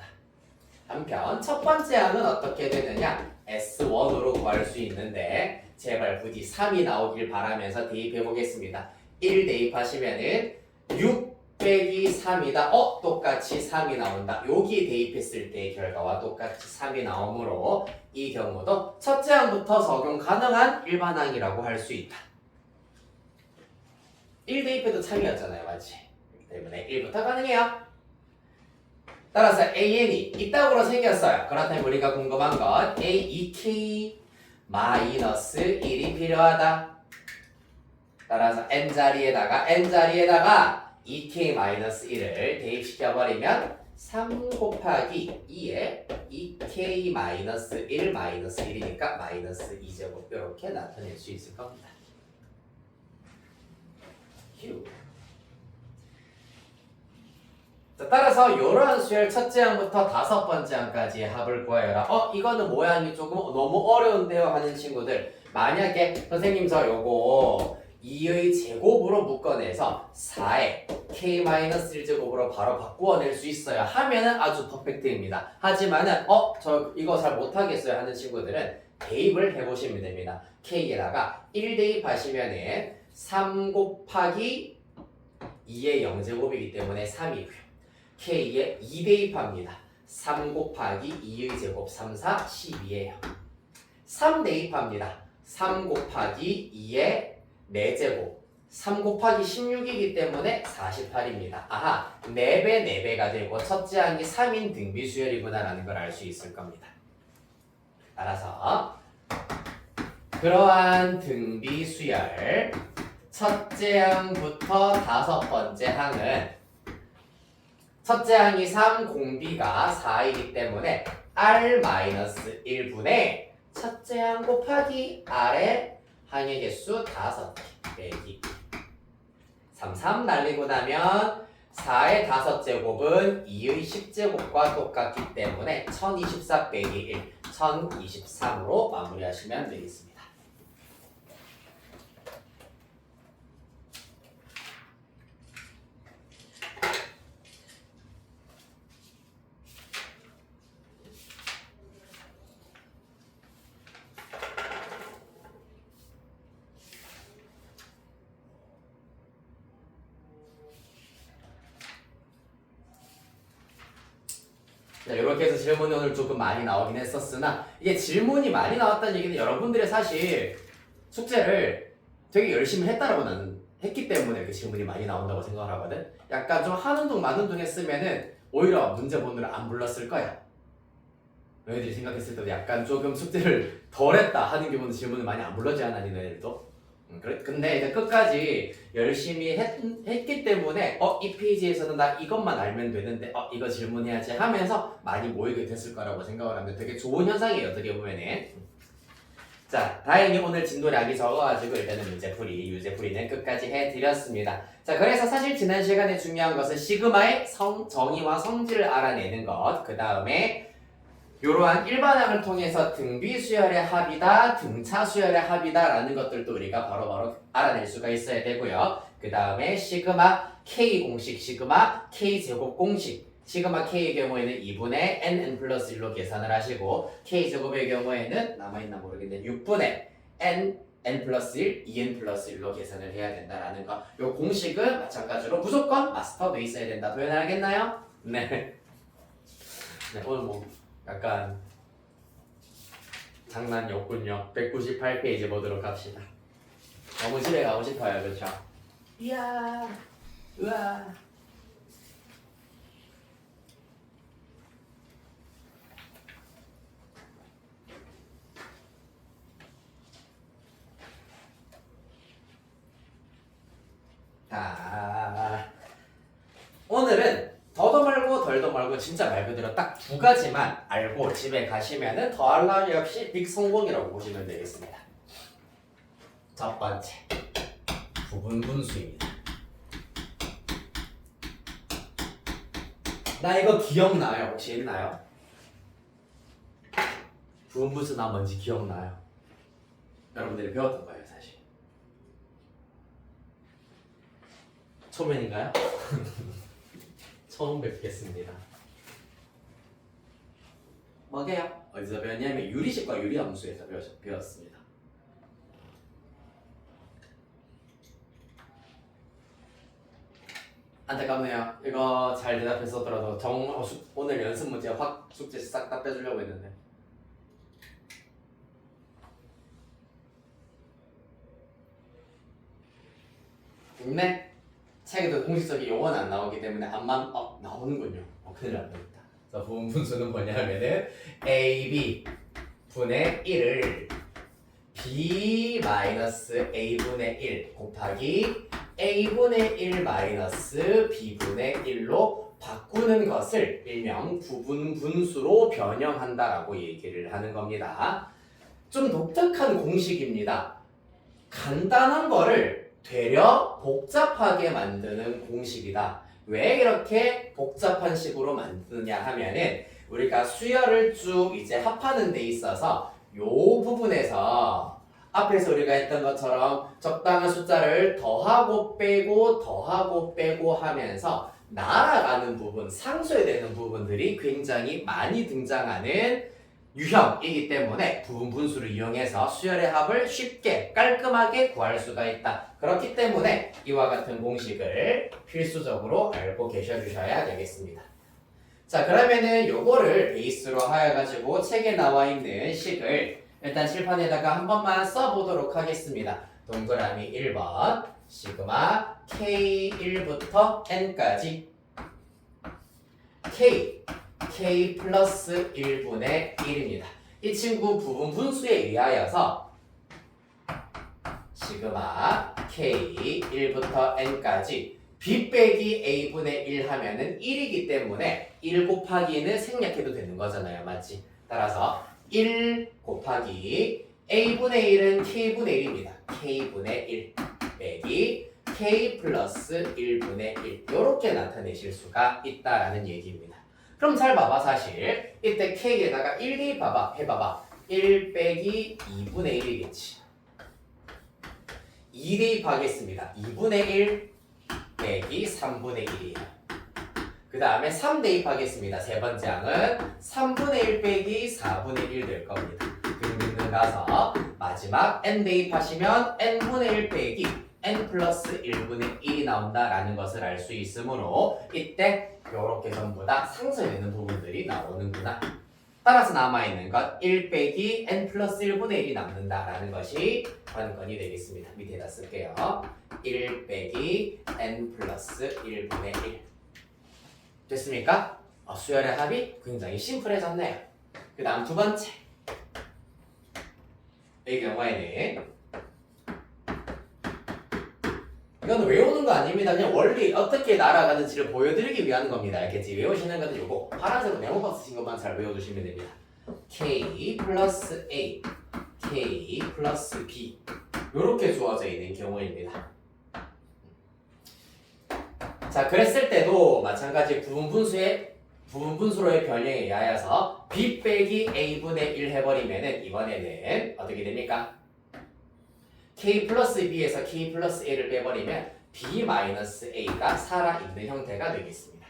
한편 첫 번째 항은 어떻게 되느냐? S1으로 구할 수 있는데 제발 부디 3이 나오길 바라면서 대입해 보겠습니다. 1 대입하시면은 6 빼기 3이다. 똑같이 3이 나온다. 여기 대입했을 때의 결과와 똑같이 3이 나오므로 이 경우도 첫째 항부터 적용 가능한 일반항이라고 할 수 있다. 1 대입해도 3이었잖아요. 맞지? 그렇기 때문에 1부터 가능해요. 따라서 AN이 이따구로 생겼어요. 그렇다면 우리가 궁금한 건 A2K 마이너스 1이 필요하다. 따라서 n자리에다가 2K 마이너스 1을 대입시켜버리면 3 곱하기 2에 2K 마이너스 1 마이너스 1이니까 마이너스 2제곱 이렇게 나타낼 수 있을 겁니다. 휴. 자, 따라서 이러한 수열 첫째 항부터 다섯 번째 항까지의 합을 구하여라. 이거는 모양이 조금 너무 어려운데요 하는 친구들, 만약에 선생님 저 요거 2의 제곱으로 묶어내서 4의 k-1제곱으로 바로 바꾸어낼 수 있어요 하면은 아주 퍼펙트입니다. 하지만은 저 이거 잘 못하겠어요 하는 친구들은 대입을 해보시면 됩니다. k에다가 1 대입하시면은 3 곱하기 2의 0제곱이기 때문에 3이고요. k에 2 대입합니다. 3 곱하기 2의 제곱 3, 4, 12예요. 3 대입합니다. 3 곱하기 2의 4제곱 3 곱하기 16이기 때문에 48입니다. 아하, 4배 4배가 되고 첫째 항이 3인 등비수열이구나 라는 걸 알 수 있을 겁니다. 따라서 그러한 등비수열 첫째 항부터 다섯 번째 항은 첫째 항이 3, 공비가 4이기 때문에 R-1분의 첫째 항 곱하기 R의 항의 개수 5개 빼기 3, 3 날리고 나면 4의 5제곱은 2의 10제곱과 똑같기 때문에 1024 빼기 1, 1023으로 마무리하시면 되겠습니다. 자, 이렇게 해서 질문이 오늘 조금 많이 나오긴 했었으나 이게 질문이 많이 나왔다는 얘기는 여러분들이 사실 숙제를 되게 열심히 했다라고 나는 했기 때문에 이렇게 질문이 많이 나온다고 생각을 하거든. 약간 좀 하는 둥 마는 둥 했으면은 오히려 문제 번호를 안 불렀을 거야. 너희들이 생각했을 때도 약간 조금 숙제를 덜 했다 하는 경우는 질문을 많이 안 불러지 않았니 너희들도? 근데 이제 끝까지 열심히 했기 때문에 이 페이지에서는 나 이것만 알면 되는데 이거 질문해야지 하면서 많이 모이게 됐을 거라고 생각을 하는데 되게 좋은 현상이에요 어떻게 보면은. 자, 다행히 오늘 진도량이 적어가지고 일단은 유제풀이는 끝까지 해드렸습니다. 자, 그래서 사실 지난 시간에 중요한 것은 시그마의 정의와 성질을 알아내는 것, 그 다음에 이러한 일반항을 통해서 등비 수열의 합이다, 등차 수열의 합이다 라는 것들도 우리가 바로바로 알아낼 수가 있어야 되고요. 그 다음에 시그마 K 공식, 시그마 K 제곱 공식, 시그마 K의 경우에는 2분의 n 플러스 1로 계산을 하시고 K 제곱의 경우에는 남아있나 모르겠는데 6분의 n 플러스 1, 2n 플러스 1로 계산을 해야 된다라는 거. 이 공식은 마찬가지로 무조건 마스터돼 있어야 된다. 도연하겠나요? 네. 네, 오늘 뭐 약간 장난이 없군요. 198페이지 보도록 합시다. 너무 집에 가고 싶어요, 그렇죠? 이야, 우와. 자, 오늘은 더도 말고 덜도 말고 진짜 말 그대로 딱 두 가지만 알고 집에 가시면은 더할 나위 없이 빅 성공이라고 보시면 되겠습니다. 첫 번째, 부분 분수입니다. 나 이거 기억나요? 혹시 있나요? 부분 분수나 뭔지 기억나요? 여러분들이 배웠던 거예요, 사실. 초면인가요? 처음 뵙겠습니다. 뭐게요? 어디서 배웠냐면 유리식과 유리함수에서 배웠습니다. 안타깝네요. 이거 잘 대답했었더라도 오늘 연습 문제 확 숙제 싹 다 빼주려고 했는데. 네. 책에도 공식적인 용어는 안 나오기 때문에 암만 나오는군요. 큰일 납니다. 그래서 부분 분수는 뭐냐면은 AB 분의 1을 B 마이너스 A분의 1 곱하기 A분의 1 마이너스 B분의 1로 바꾸는 것을 일명 부분 분수로 변형한다라고 얘기를 하는 겁니다. 좀 독특한 공식입니다. 간단한 거를 되려 복잡하게 만드는 공식이다. 왜 이렇게 복잡한 식으로 만드느냐 하면은 우리가 수열을 쭉 이제 합하는 데 있어서 요 부분에서 앞에서 우리가 했던 것처럼 적당한 숫자를 더하고 빼고 하면서 날아가는 부분, 상쇄되는 부분들이 굉장히 많이 등장하는 유형이기 때문에 부분 분수를 이용해서 수열의 합을 쉽게 깔끔하게 구할 수가 있다. 그렇기 때문에 이와 같은 공식을 필수적으로 알고 계셔 주셔야 되겠습니다. 자, 그러면은 요거를 베이스로 하여 가지고 책에 나와 있는 식을 일단 칠판에다가 한 번만 써보도록 하겠습니다. 동그라미 1번 시그마 K1부터 N까지 K 플러스 1분의 1입니다. 이 친구 부분 분수에 의하여서 시그마 K 1부터 N까지 B 빼기 A분의 1 하면은 1이기 때문에 1 곱하기는 생략해도 되는 거잖아요. 맞지? 따라서 1 곱하기 A분의 1은 K분의 1입니다. K분의 1 빼기 K 플러스 1분의 1 이렇게 나타내실 수가 있다라는 얘기입니다. 그럼 잘 봐봐. 사실 이때 K에다가 1 대입 해봐봐. 1 빼기 2분의 1이겠지. 2 대입하겠습니다. 2분의 1 빼기 3분의 1이에요. 그 다음에 3 대입하겠습니다. 세 번째 항은 3분의 1 빼기 4분의 1 될 겁니다. 등등등 가서 마지막 n 대입하시면 n분의 1 빼기 n 플러스 1분의 1이 나온다라는 것을 알 수 있으므로 이때 이렇게 전부 다 상쇄되는 부분들이 나오는구나. 따라서 남아있는 것 1 빼기 n 플러스 1분의 1이 남는다라는 것이 관건이 되겠습니다. 밑에다 쓸게요. 1 빼기 n 플러스 1분의 1 됐습니까? 수열의 합이 굉장히 심플해졌네요. 그 다음 두 번째 이 경우에는 이건 외우는 거 아닙니다. 그냥 원리 어떻게 날아가는지를 보여드리기 위한 겁니다. 알겠지? 외우시는 것은 요거 파란색으로 네모박스 친 것만 잘 외워주시면 됩니다. K 플러스 A K 플러스 B 이렇게 주어져 있는 경우입니다. 자, 그랬을 때도 마찬가지 부분분수로의 변형에 의하여서 B 빼기 A분의 1 해버리면은 이번에는 어떻게 됩니까? K 플러스 B에서 K 플러스 A를 빼버리면 B 마이너스 A가 살아있는 형태가 되겠습니다.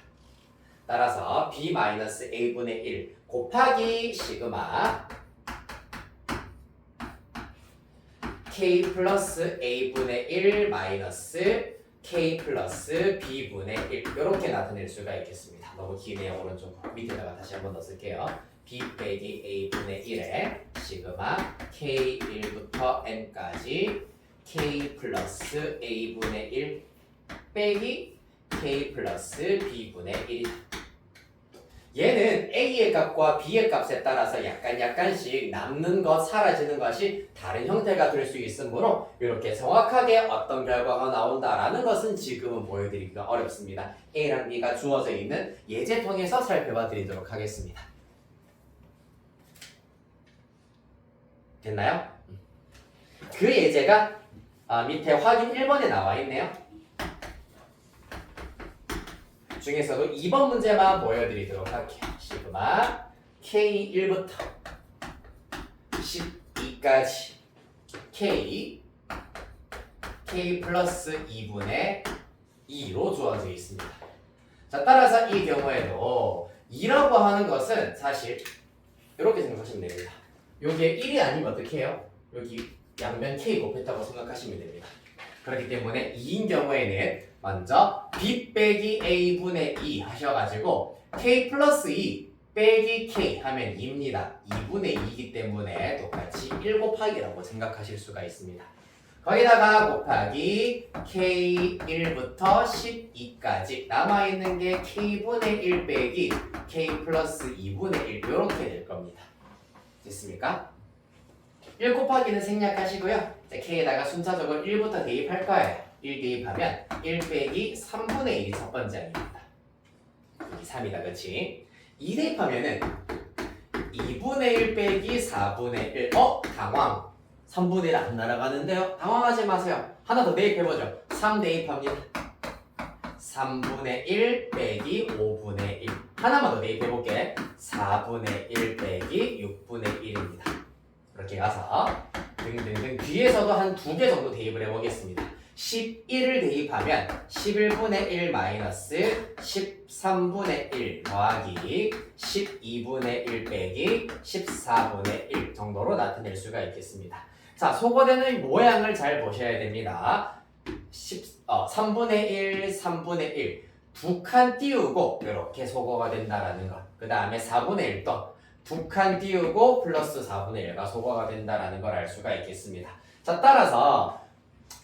따라서 B 마이너스 A분의 1 곱하기 시그마 K 플러스 A분의 1 마이너스 K 플러스 B분의 1 이렇게 나타낼 수가 있겠습니다. 너무 기네요. 오른쪽 밑에다가 다시 한번 넣어줄게요. B 빼기 A분의 1에 시그마 K1부터 N까지 K 플러스 A분의 1 빼기 K 플러스 B분의 1이다. 얘는 A의 값과 B의 값에 따라서 약간씩 남는 것, 사라지는 것이 다른 형태가 될 수 있으므로 이렇게 정확하게 어떤 결과가 나온다라는 것은 지금은 보여드리기가 어렵습니다. A랑 B가 주어져 있는 예제 통해서 살펴봐 드리도록 하겠습니다. 됐나요? 그 예제가 밑에 확인 1번에 나와 있네요. 중에서도 2번 문제만 보여드리도록 할게요. 시그마 K1부터 12까지 K 플러스 2분의 2로 주어져 있습니다. 자, 따라서 이 경우에도 2라고 하는 것은 사실 이렇게 생각하시면 됩니다. 여기에 1이 아니면 어떻게 해요? 여기 양변 K 곱했다고 생각하시면 됩니다. 그렇기 때문에 2인 경우에는 먼저 B 빼기 A분의 2 하셔가지고 K 플러스 2 빼기 K 하면 2입니다. 2분의 2이기 때문에 똑같이 1 곱하기라고 생각하실 수가 있습니다. 거기다가 곱하기 K1부터 12까지 남아있는 게 K분의 1 빼기 K 플러스 2분의 1 이렇게 될 겁니다. 됐습니까? 1 곱하기는 생략하시고요. 자, K에다가 순차적으로 1부터 대입할 거예요. 1 대입하면 1 빼기 3분의 1이 첫 번째 항입니다. 여기 3이다, 그치? 2 대입하면은 2분의 1 빼기 4분의 1. 당황. 3분의 1 안 날아가는데요? 당황하지 마세요. 하나 더 대입해보죠. 3 대입합니다. 3분의 1 빼기 5분의 1. 하나만 더 대입해볼게. 4분의 1 빼기 6분의 1입니다. 이렇게 가서 등등등 뒤에서도 한 2개 정도 대입을 해보겠습니다. 11을 대입하면 11분의 1 마이너스 13분의 1 더하기 12분의 1 빼기 14분의 1 정도로 나타낼 수가 있겠습니다. 자, 소거되는 모양을 잘 보셔야 됩니다. 3분의 1, 3분의 1 두 칸 띄우고 이렇게 소거가 된다라는 것. 그 다음에 4분의 1도 두 칸 띄우고 플러스 4분의 1가 소거가 된다라는 걸 알 수가 있겠습니다. 자, 따라서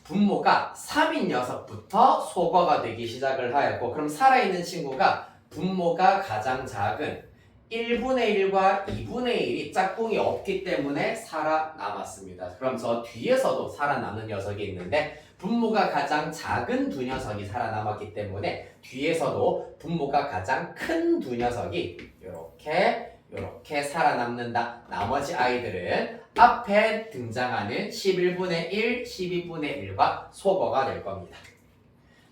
분모가 3인 녀석부터 소거가 되기 시작을 하였고, 그럼 살아있는 친구가 분모가 가장 작은 1분의 1과 2분의 1이 짝꿍이 없기 때문에 살아남았습니다. 그럼 저 뒤에서도 살아남는 녀석이 있는데 분모가 가장 작은 두 녀석이 살아남았기 때문에 뒤에서도 분모가 가장 큰 두 녀석이 이렇게 살아남는다. 나머지 아이들은 앞에 등장하는 11분의 1, 12분의 1과 소거가 될 겁니다.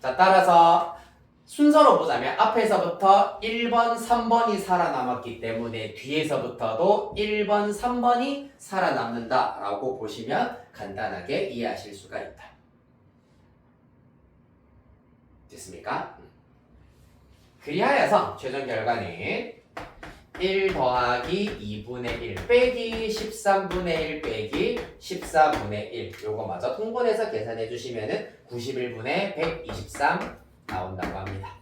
자, 따라서 순서로 보자면 앞에서부터 1번, 3번이 살아남았기 때문에 뒤에서부터도 1번, 3번이 살아남는다 라고 보시면 간단하게 이해하실 수가 있다. 됐습니까? 그리하여서 최종 결과는 1 더하기 2분의 1 빼기 13분의 1 빼기 14분의 1 요거 마저 통분해서 계산해 주시면은 91분의 123 나온다고 합니다.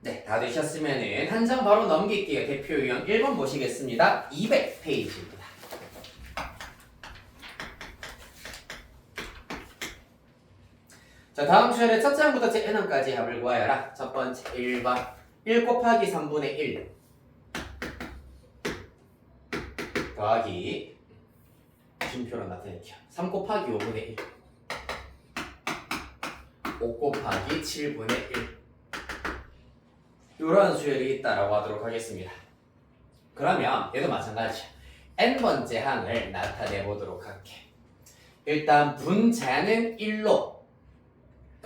네, 다 되셨으면은 한 장 바로 넘길게요. 대표 유형 1번 보시겠습니다. 200페이지입니다. 자, 다음 수열의 첫째 항부터 제 n항까지 합을 구하여라. 첫 번째 1번 1 곱하기 3분의 1 더하기 쉼표로 나타낼게요. 3 곱하기 5분의 1 5 곱하기 7분의 1 이런 수열이 있다라고 하도록 하겠습니다. 그러면 얘도 마찬가지야. n번째 항을 나타내 보도록 할게. 일단 분자는 1로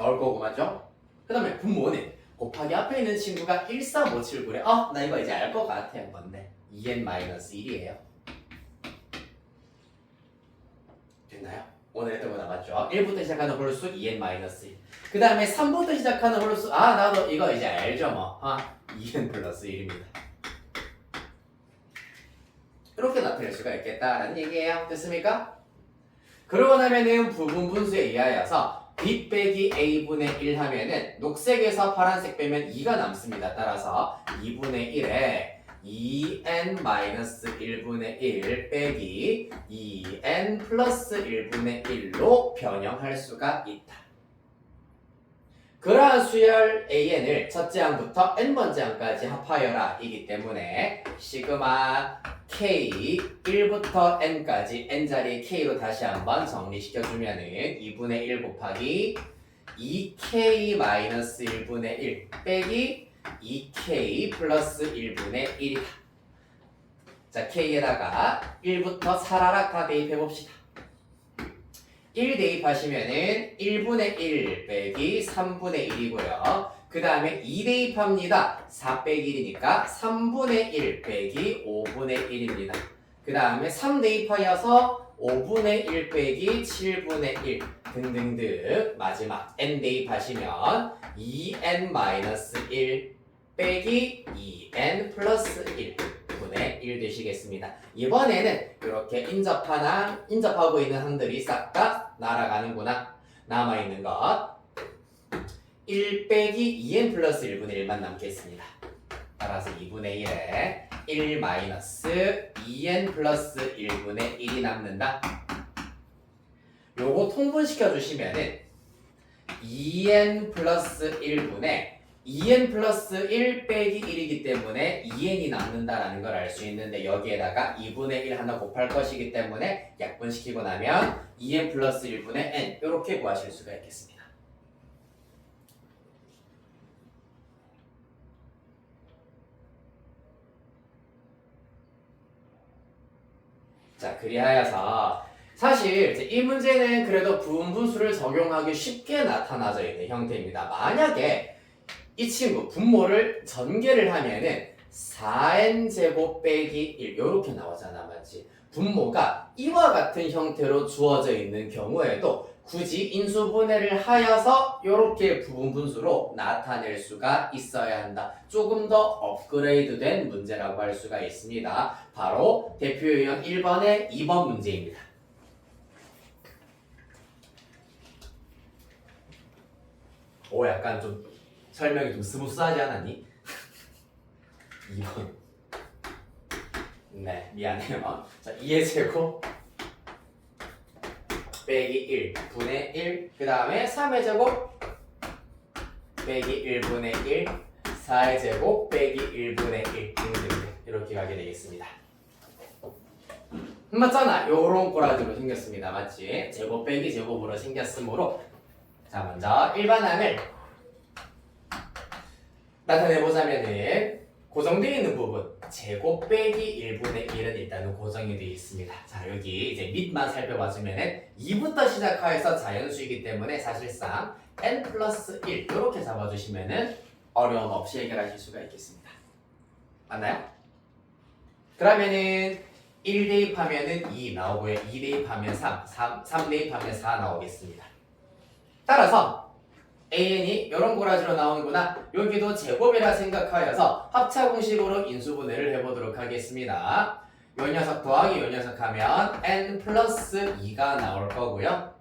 넣을 거고 맞죠? 그 다음에 분모는 곱하기 앞에 있는 친구가 13579래. 나 이거 이제 알 것 같아. 뭔데? 2n-1이에요. 됐나요? 오늘 했던 거 남았죠? 1부터 시작하는 홀수 2n-1. 그 다음에 3부터 시작하는 홀수 나도 이거 이제 알죠 뭐. 2n 플러스 1입니다. 이렇게 나타낼 수가 있겠다라는 얘기예요. 됐습니까? 그러고 나면은 부분 분수에 의하여서 b 빼기 a분의 1 하면은 녹색에서 파란색 빼면 2가 남습니다. 따라서 2분의 1에 2n-1분의 1 빼기 2n 플러스 1분의 1로 변형할 수가 있다. 그러한 수열 an을 첫째 항부터 n번째 항까지 합하여라 이기 때문에 시그마 k 1부터 n까지 n자리 k로 다시 한번 정리시켜주면은 2분의 1 곱하기 2k-1분의 1 빼기 2k 플러스 1분의 1이다. 자, k에다가 1부터 사라락 다 대입해봅시다. 1 대입하시면은 1분의 1 빼기 3분의 1이고요. 그 다음에 2 대입합니다. 4 빼기 1이니까 3분의 1 빼기 5분의 1입니다. 그 다음에 3 대입하여서 5분의 1 빼기 7분의 1 등등등 마지막 n 대입하시면 2n-1 빼기 2n 플러스 1 분의 1 되시겠습니다. 이번에는 이렇게 인접하고 있는 항들이 싹 다 날아가는구나. 남아있는 것 1 빼기 2n 플러스 1분의 1만 남겠습니다. 따라서 2분의 1에 1 마이너스 2n 플러스 1분의 1이 남는다. 요거 통분시켜 주시면은 2n 플러스 1분의 2n 플러스 1 빼기 1이기 때문에 2n이 남는다라는 걸 알 수 있는데 여기에다가 2분의 1 하나 곱할 것이기 때문에 약분시키고 나면 2n 플러스 1분의 n 이렇게 구하실 수가 있겠습니다. 자, 그리하여서 사실 이 문제는 그래도 부분분수를 적용하기 쉽게 나타나져 있는 형태입니다. 만약에 이 친구 분모를 전개를 하면은 4n제곱 빼기 1 이렇게 나오잖아, 맞지? 분모가 이와 같은 형태로 주어져 있는 경우에도 굳이 인수분해를 하여서 이렇게 부분분수로 나타낼 수가 있어야 한다. 조금 더 업그레이드된 문제라고 할 수가 있습니다. 바로 대표 유형 1번의 2번 문제입니다. 약간 좀 설명이 좀 스무스하지 않았니? 2번. 네, 미안해요. 자, 2의 제곱 빼기 1 분의 1. 그 다음에 3의 제곱 빼기 1분의 1. 4의 제곱 빼기 1분의 1 등등 이렇게 가게 되겠습니다. 맞잖아. 요런 꼬라지로 생겼습니다. 맞지? 제곱 빼기 제곱으로 생겼으므로 자, 먼저 일반항을 나타내보자면은 고정되어 있는 부분 제곱 빼기 1분의 1은 일단은 고정이 되어 있습니다. 자, 여기 이제 밑만 살펴봐주면은 2부터 시작하여서 자연수이기 때문에 사실상 n 플러스 1 이렇게 잡아주시면은 어려움 없이 해결하실 수가 있겠습니다. 맞나요? 그러면은 1 대입하면은 2 나오고요. 2 대입하면 3 대입하면 4 나오겠습니다. 따라서 an이 이런 꼬라지로 나오는구나. 여기도 제곱이라 생각하여서 합차 공식으로 인수분해를 해보도록 하겠습니다. 요 녀석 더하기 요 녀석 하면 n 플러스 2가 나올 거고요.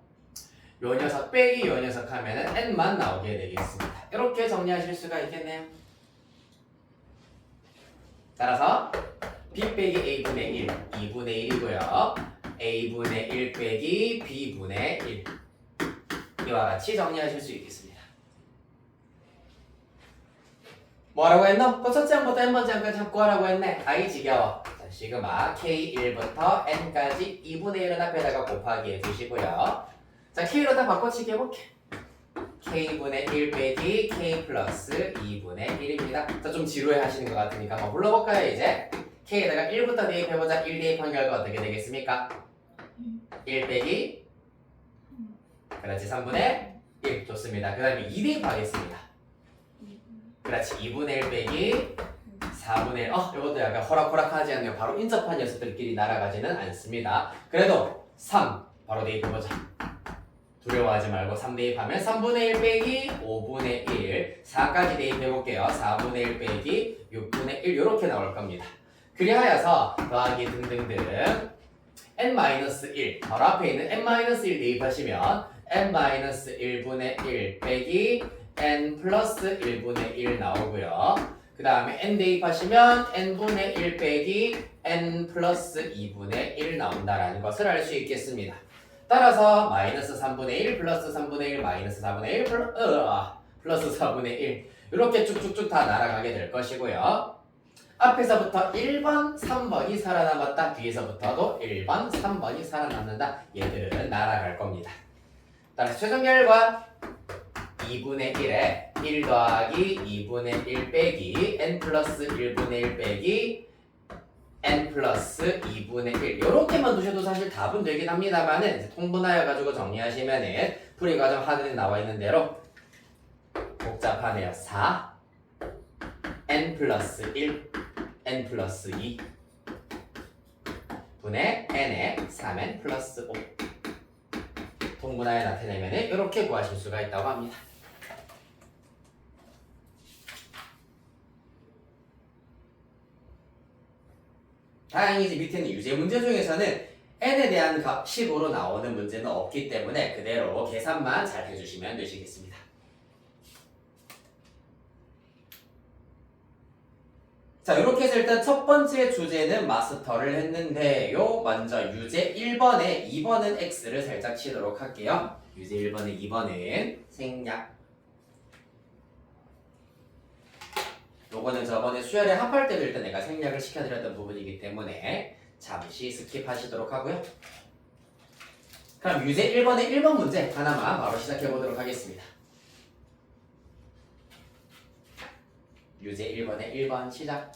요 녀석 빼기 요 녀석 하면 n만 나오게 되겠습니다. 이렇게 정리하실 수가 있겠네요. 따라서 b 빼기 a분의 1, 2분의 1이고요. a분의 1 빼기 b분의 1 이와 같이 정리하실 수 있겠습니다. 뭐라고 했노? 또 첫째 항부터 n번째 항까지 합고 하라고 했네. 아이 지겨워. 자, 시그마 k1부터 n까지 2분의 1은 앞에다가 곱하기 해주시고요. 자, k로 다 바꿔치기 해볼게. k분의 1 빼기 k 플러스 2분의 1입니다. 자, 좀 지루해 하시는 것 같으니까 한번 불러볼까요, 이제? k에다가 1부터 대입해보자. 1 대입한 결과 어떻게 되겠습니까? 1 빼기 그렇지 3분의 1 좋습니다. 그 다음에 2 대입하겠습니다. 그렇지 2분의 1 빼기 4분의 1 이것도 약간 호락호락하지 않네요. 바로 인접한 녀석들끼리 날아가지는 않습니다. 그래도 3 바로 대입해보자. 두려워하지 말고 3 대입하면 3분의 1 빼기 5분의 1 4까지 대입해볼게요. 4분의 1 빼기 6분의 1 이렇게 나올 겁니다. 그리하여서 더하기 등등등 n-1 바로 앞에 있는 n-1 대입하시면 n-1분의 1 빼기 n 플러스 1분의 1 나오고요. 그 다음에 n 대입하시면 n분의 1 빼기 n 플러스 2분의 1 나온다라는 것을 알 수 있겠습니다. 따라서 마이너스 3분의 1 플러스 3분의 1 마이너스 4분의 1 플러스 4분의 1 이렇게 쭉쭉쭉 다 날아가게 될 것이고요. 앞에서부터 1번, 3번이 살아남았다. 뒤에서부터도 1번, 3번이 살아남는다. 얘들은 날아갈 겁니다. 따라서 최종 결과 2분의 1에 1 더하기 2분의 1 빼기 n 플러스 1분의 1 빼기 n 플러스 2분의 1 이렇게만 두셔도 사실 답은 되긴 합니다만은 이제 통분하여 가지고 정리하시면은 풀이 과정 하단에 나와 있는 대로 복잡하네요. 4 n 플러스 1 n 플러스 2 분의 n에 3n 플러스 5 통분하여 나타내면 이렇게 구하실 수가 있다고 합니다. 다행히 이제 밑에는 유제 문제 중에서는 n에 대한 식으로 나오는 문제는 없기 때문에 그대로 계산만 잘 해주시면 되시겠습니다. 자, 이렇게 해서 일단 첫 번째 주제는 마스터를 했는데요. 먼저 유제 1번에 2번은 x를 살짝 치도록 할게요. 유제 1번에 2번은 생략. 요거는 저번에 수열에 합할 때도 일단 내가 생략을 시켜드렸던 부분이기 때문에 잠시 스킵하시도록 하고요. 그럼 유제 1번의 1번 문제 하나만 바로 시작해보도록 하겠습니다. 유제 1번의 1번 시작.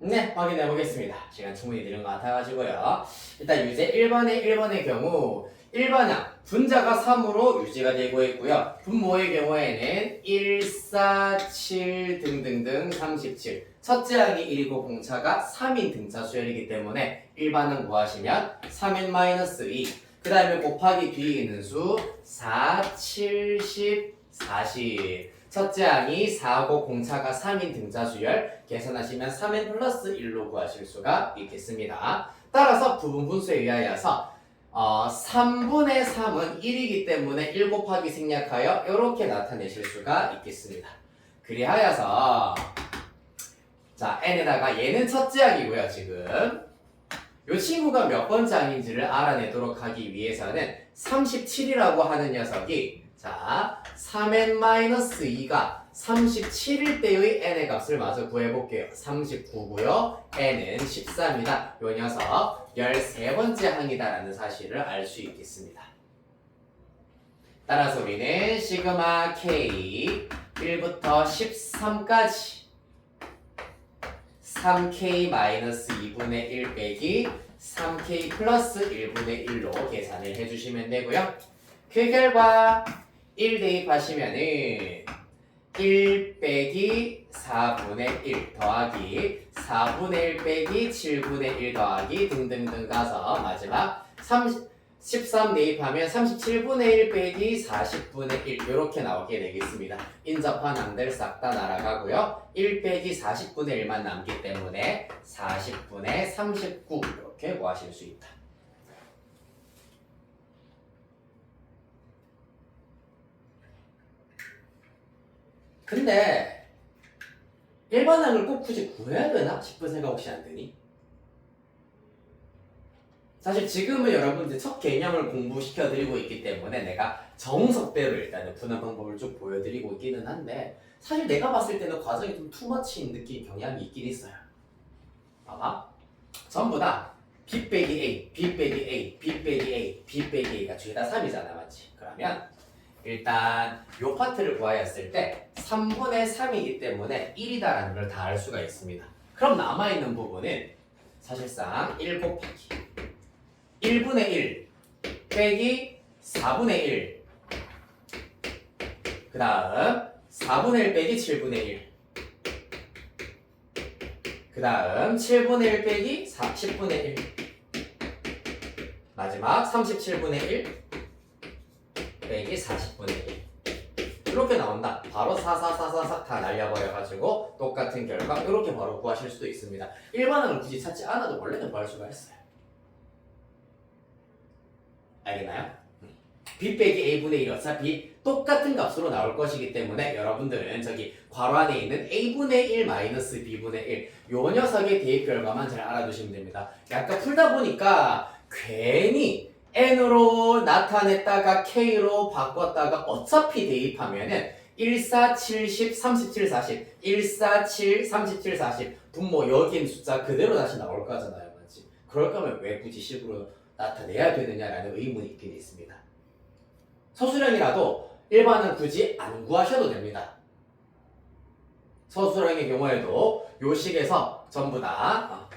네, 확인해 보겠습니다. 시간 충분히 드린 것 같아가지고요. 일단 유제 1번의 경우 1번항 분자가 3으로 유지가 되고 있고요. 분모의 경우에는 1, 4, 7 등등등 37. 첫째 항이 1이고 공차가 3인 등차 수열이기 때문에 1반응 구하시면 3n-2. 그 다음에 곱하기 뒤에 있는 수 4, 70, 40. 첫째 항이 4고 공차가 3인 등차수열 계산하시면 3n 플러스 1로 구하실 수가 있겠습니다. 따라서 부분 분수에 의하여서 3분의 3은 1이기 때문에 1 곱하기 생략하여 이렇게 나타내실 수가 있겠습니다. 그리하여서 자 n에다가 얘는 첫째 항이고요. 지금 이 친구가 몇 번째 항인지를 알아내도록 하기 위해서는 37이라고 하는 녀석이 자 3n-2가 37일 때의 n의 값을 마저 구해볼게요. 39고요. n은 13이다. 이 녀석 13번째 항이다라는 사실을 알 수 있겠습니다. 따라서 우리는 시그마 k 1부터 13까지 3k-2분의 1 빼기 3k 플러스 1분의 1로 계산을 해주시면 되고요. 그 결과 1 대입하시면은 1 빼기 4분의 1 더하기 4분의 1 빼기 7분의 1 더하기 등등등 가서 마지막 13 대입하면 37분의 1 빼기 40분의 1 이렇게 나오게 되겠습니다. 인접한 항들 싹 다 날아가고요. 1 빼기 40분의 1만 남기 때문에 40분의 39 이렇게 구하실 수 있다. 근데 일반항을 꼭 굳이 구해야 되나 싶은 생각 혹시 안 드니? 사실 지금은 여러분들 첫 개념을 공부시켜 드리고 있기 때문에 내가 정석대로 일단은 푸는 방법을 쭉 보여드리고 있기는 한데 사실 내가 봤을 때는 과정이 좀 투머치인 느낌 경향이 있긴 있어요. 봐봐. 전부 다 B 빼기 A, B 빼기 A, B 빼기 A, B 빼기 A가 죄다 3이잖아, 맞지? 그러면 일단 요 파트를 구하였을 때 3분의 3이기 때문에 1이다라는 걸 다 알 수가 있습니다. 그럼 남아있는 부분은 사실상 1 곱하기 1분의 1 빼기 4분의 1 그 다음 4분의 1 빼기 7분의 1 그 다음 7분의 1 빼기 10분의 1 마지막 37분의 1 빼기 40분의 1 이렇게 나온다. 바로 44444 다 날려버려가지고 똑같은 결과 이렇게 바로 구하실 수도 있습니다. 일반항을 굳이 찾지 않아도 원래는 구할 수가 있어요. 알겠나요? B 빼기 A분의 1 어차피 똑같은 값으로 나올 것이기 때문에 여러분들은 저기 괄호 안에 있는 A분의 1 마이너스 B분의 1 요 녀석의 대입 결과만 잘 알아두시면 됩니다. 약간 풀다 보니까 괜히 N으로 나타냈다가 K로 바꿨다가 어차피 대입하면은 1, 4, 70, 37, 40 1, 4, 7, 37, 40 분모 여긴 숫자 그대로 다시 나올 거잖아요. 맞지? 그럴 거면 왜 굳이 식으로 나타내야 되느냐라는 의문이 있긴 있습니다. 서술형이라도 일반은 굳이 안 구하셔도 됩니다. 서술형의 경우에도 요 식에서 전부 다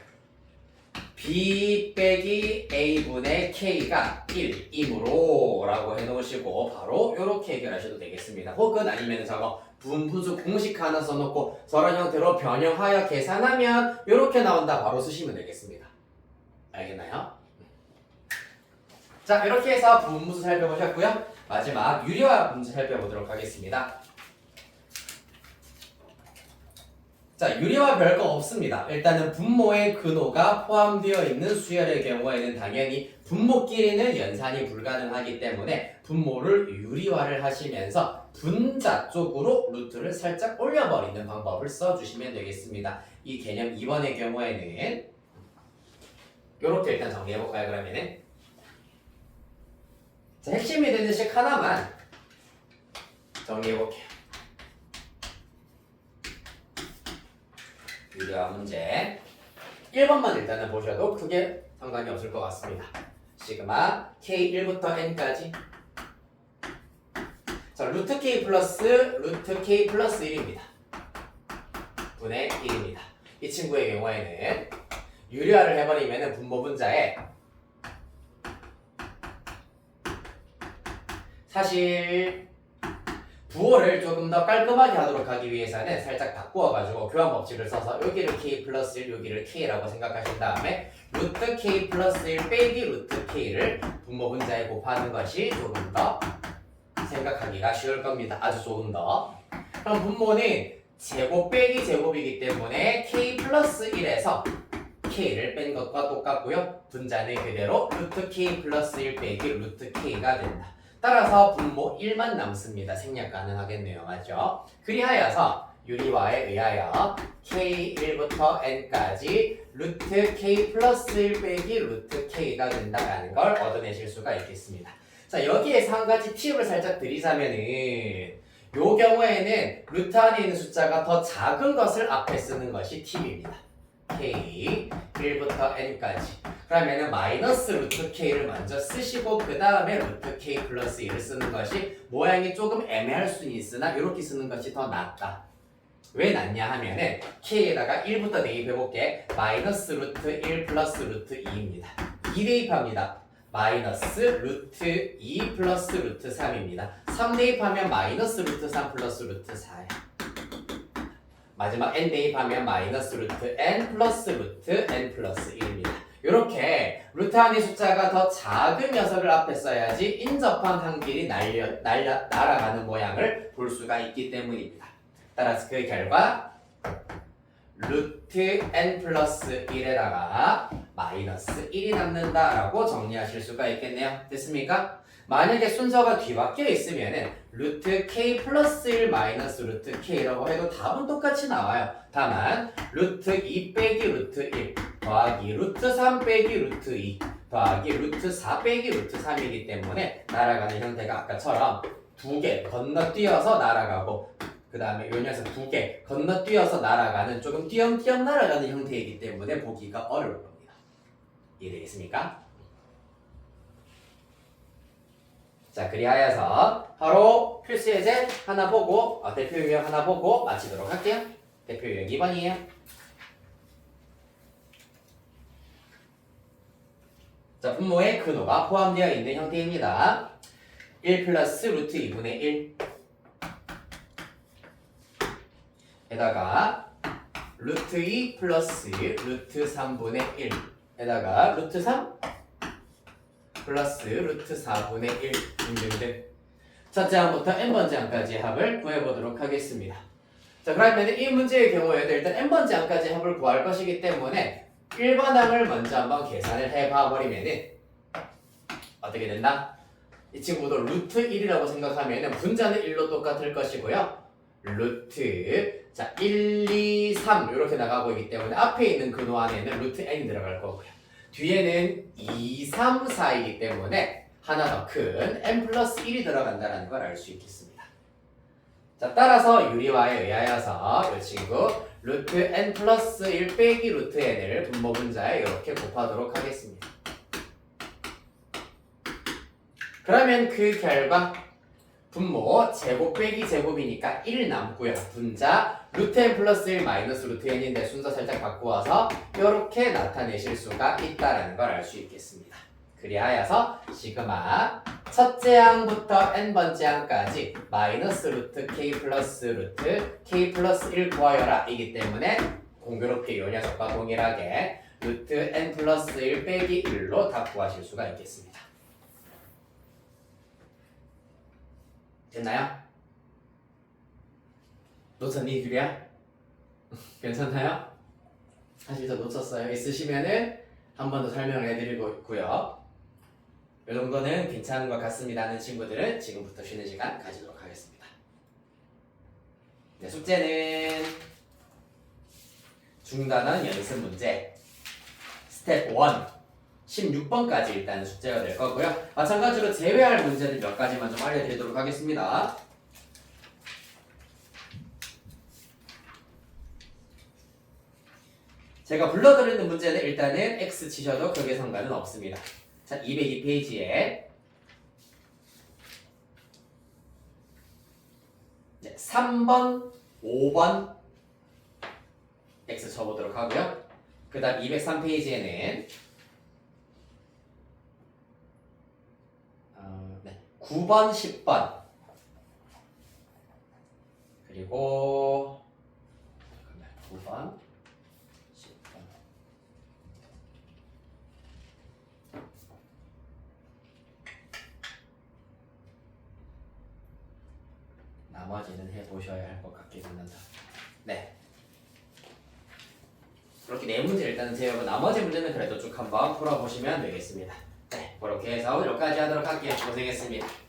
B 빼기 A분의 K가 1이므로 라고 해놓으시고 바로 이렇게 해결하셔도 되겠습니다. 혹은 아니면 저거 분분수 공식 하나 써놓고 저런 형태로 변형하여 계산하면 이렇게 나온다 바로 쓰시면 되겠습니다. 알겠나요? 자 이렇게 해서 분분수 살펴보셨고요. 마지막 유리화 분수 살펴보도록 하겠습니다. 자 유리화 별거 없습니다. 일단은 분모의 근호가 포함되어 있는 수열의 경우에는 당연히 분모끼리는 연산이 불가능하기 때문에 분모를 유리화를 하시면서 분자 쪽으로 루트를 살짝 올려버리는 방법을 써주시면 되겠습니다. 이 개념 2번의 경우에는 이렇게 일단 정리해볼까요? 그러면은 자, 핵심이 되는 식 하나만 정리해볼게요. 유리화 문제 1번만 일단은 보셔도 크게 상관이 없을 것 같습니다. 시그마 K1부터 N까지 자 루트 K 플러스 1입니다. 분의 1입니다. 이 친구의 경우에는 유리화를 해버리면 분모 분자에 사실 부호를 조금 더 깔끔하게 하도록 하기 위해서는 살짝 바꾸어가지고 교환 법칙을 써서 여기를 k 플러스 1, 여기를 k라고 생각하신 다음에 루트 k 플러스 1 빼기 루트 k를 분모 분자에 곱하는 것이 조금 더 생각하기가 쉬울 겁니다. 아주 조금 더. 그럼 분모는 제곱 빼기 제곱이기 때문에 k 플러스 1에서 k를 뺀 것과 똑같고요. 분자는 그대로 루트 k 플러스 1 빼기 루트 k가 된다. 따라서 분모 1만 남습니다. 생략 가능하겠네요. 맞죠? 그리하여서 유리화에 의하여 k1부터 n까지 루트 k 플러스 1 빼기 루트 k가 된다는 걸 얻어내실 수가 있겠습니다. 자, 여기에서 한 가지 팁을 살짝 드리자면은 요 경우에는 루트 안에 있는 숫자가 더 작은 것을 앞에 쓰는 것이 팁입니다. k 1부터 n까지. 그러면은 마이너스 루트 k를 먼저 쓰시고 그 다음에 루트 k 플러스 1을 쓰는 것이 모양이 조금 애매할 수는 있으나 이렇게 쓰는 것이 더 낫다. 왜 낫냐 하면은 k에다가 1부터 대입해볼게. 마이너스 루트 1 플러스 루트 2입니다. 2 대입합니다. 마이너스 루트 2 플러스 루트 3입니다. 3 대입하면 마이너스 루트 3 플러스 루트 4야. 마지막 n 대입하면 마이너스 루트 n 플러스 루트 n 플러스 1입니다. 이렇게 루트 안의 숫자가 더 작은 녀석을 앞에 써야지 인접한 한 길이 날아가는 모양을 볼 수가 있기 때문입니다. 따라서 그 결과 루트 n 플러스 1에다가 마이너스 1이 남는다라고 정리하실 수가 있겠네요. 됐습니까? 만약에 순서가 뒤바뀌어 있으면은 루트 k 플러스 1 마이너스 루트 k라고 해도 답은 똑같이 나와요. 다만 루트 2 빼기 루트 1 더하기 루트 3 빼기 루트 2 더하기 루트 4 빼기 루트 3이기 때문에 날아가는 형태가 아까처럼 두 개 건너뛰어서 날아가고 그 다음에 요 녀석 두 개 건너뛰어서 날아가는 조금 띄엄띄엄 날아가는 형태이기 때문에 보기가 어려울 겁니다. 이해되겠습니까? 자, 그리하여서 바로 필수 예제 하나 보고 대표 유형 하나 보고 마치도록 할게요. 대표 유형 2번이에요. 자, 분모에 근호가 포함되어 있는 형태입니다. 1 플러스 루트 2분의 1 에다가 루트 2 플러스 루트 3분의 1 에다가 루트 3 플러스 루트 4분의 1 등등등. 첫째 항부터 n번째 항까지 합을 구해보도록 하겠습니다. 자, 그러면 이 문제의 경우에도 일단 n번째 항까지 합을 구할 것이기 때문에 1번 항을 먼저 한번 계산을 해봐버리면은 어떻게 된다? 이 친구도 루트 1이라고 생각하면은 분자는 1로 똑같을 것이고요. 루트 자 1, 2, 3 이렇게 나가고 있기 때문에 앞에 있는 근호 안에는 루트 n이 들어갈 거고요. 뒤에는 2, 3, 4이기 때문에 하나 더 큰 n 플러스 1이 들어간다는 걸 알 수 있겠습니다. 자, 따라서 유리화에 의하여서 이 친구 루트 n 플러스 1 빼기 루트 n을 분모 분자에 이렇게 곱하도록 하겠습니다. 그러면 그 결과 분모 제곱 빼기 제곱이니까 1 남고요. 분자 루트 n 플러스 1 마이너스 루트 n인데 순서 살짝 바꾸어서 이렇게 나타내실 수가 있다는 걸 알 수 있겠습니다. 그리하여서 시그마 첫째 항부터 n번째 항까지 마이너스 루트 k 플러스 루트 k 플러스 1 구하여라 이기 때문에 공교롭게 이 녀석과 동일하게 루트 n 플러스 1 빼기 1로 답 구하실 수가 있겠습니다. 됐나요? 놓쳤니, 규리야? 괜찮나요? 사실 저 놓쳤어요. 있으시면은 한 번 더 설명을 해드리고 있고요. 이 정도는 괜찮은 것 같습니다 하는 친구들은 지금부터 쉬는 시간 가지도록 하겠습니다. 네, 숙제는 중단원 연습 문제 스텝 1 16번까지 일단 숙제가 될 거고요. 마찬가지로 제외할 문제들 몇 가지만 좀 알려드리도록 하겠습니다. 제가 불러드리는 문제는 일단은 X 치셔도 크게 상관은 없습니다. 자, 202페이지에 3번, 5번 X 쳐보도록 하도록 하고요. 그 다음 203페이지에는 9번, 10번 그리고 9번, 10번 나머지는 해보셔야 할 것 같긴 합니다. 네. 그렇게 네 문제 일단은 세우고 나머지 문제는 그래도 쭉 한번 풀어보시면 되겠습니다. 네, 그렇게 해서 여기까지 하도록 할게요. 고생했습니다.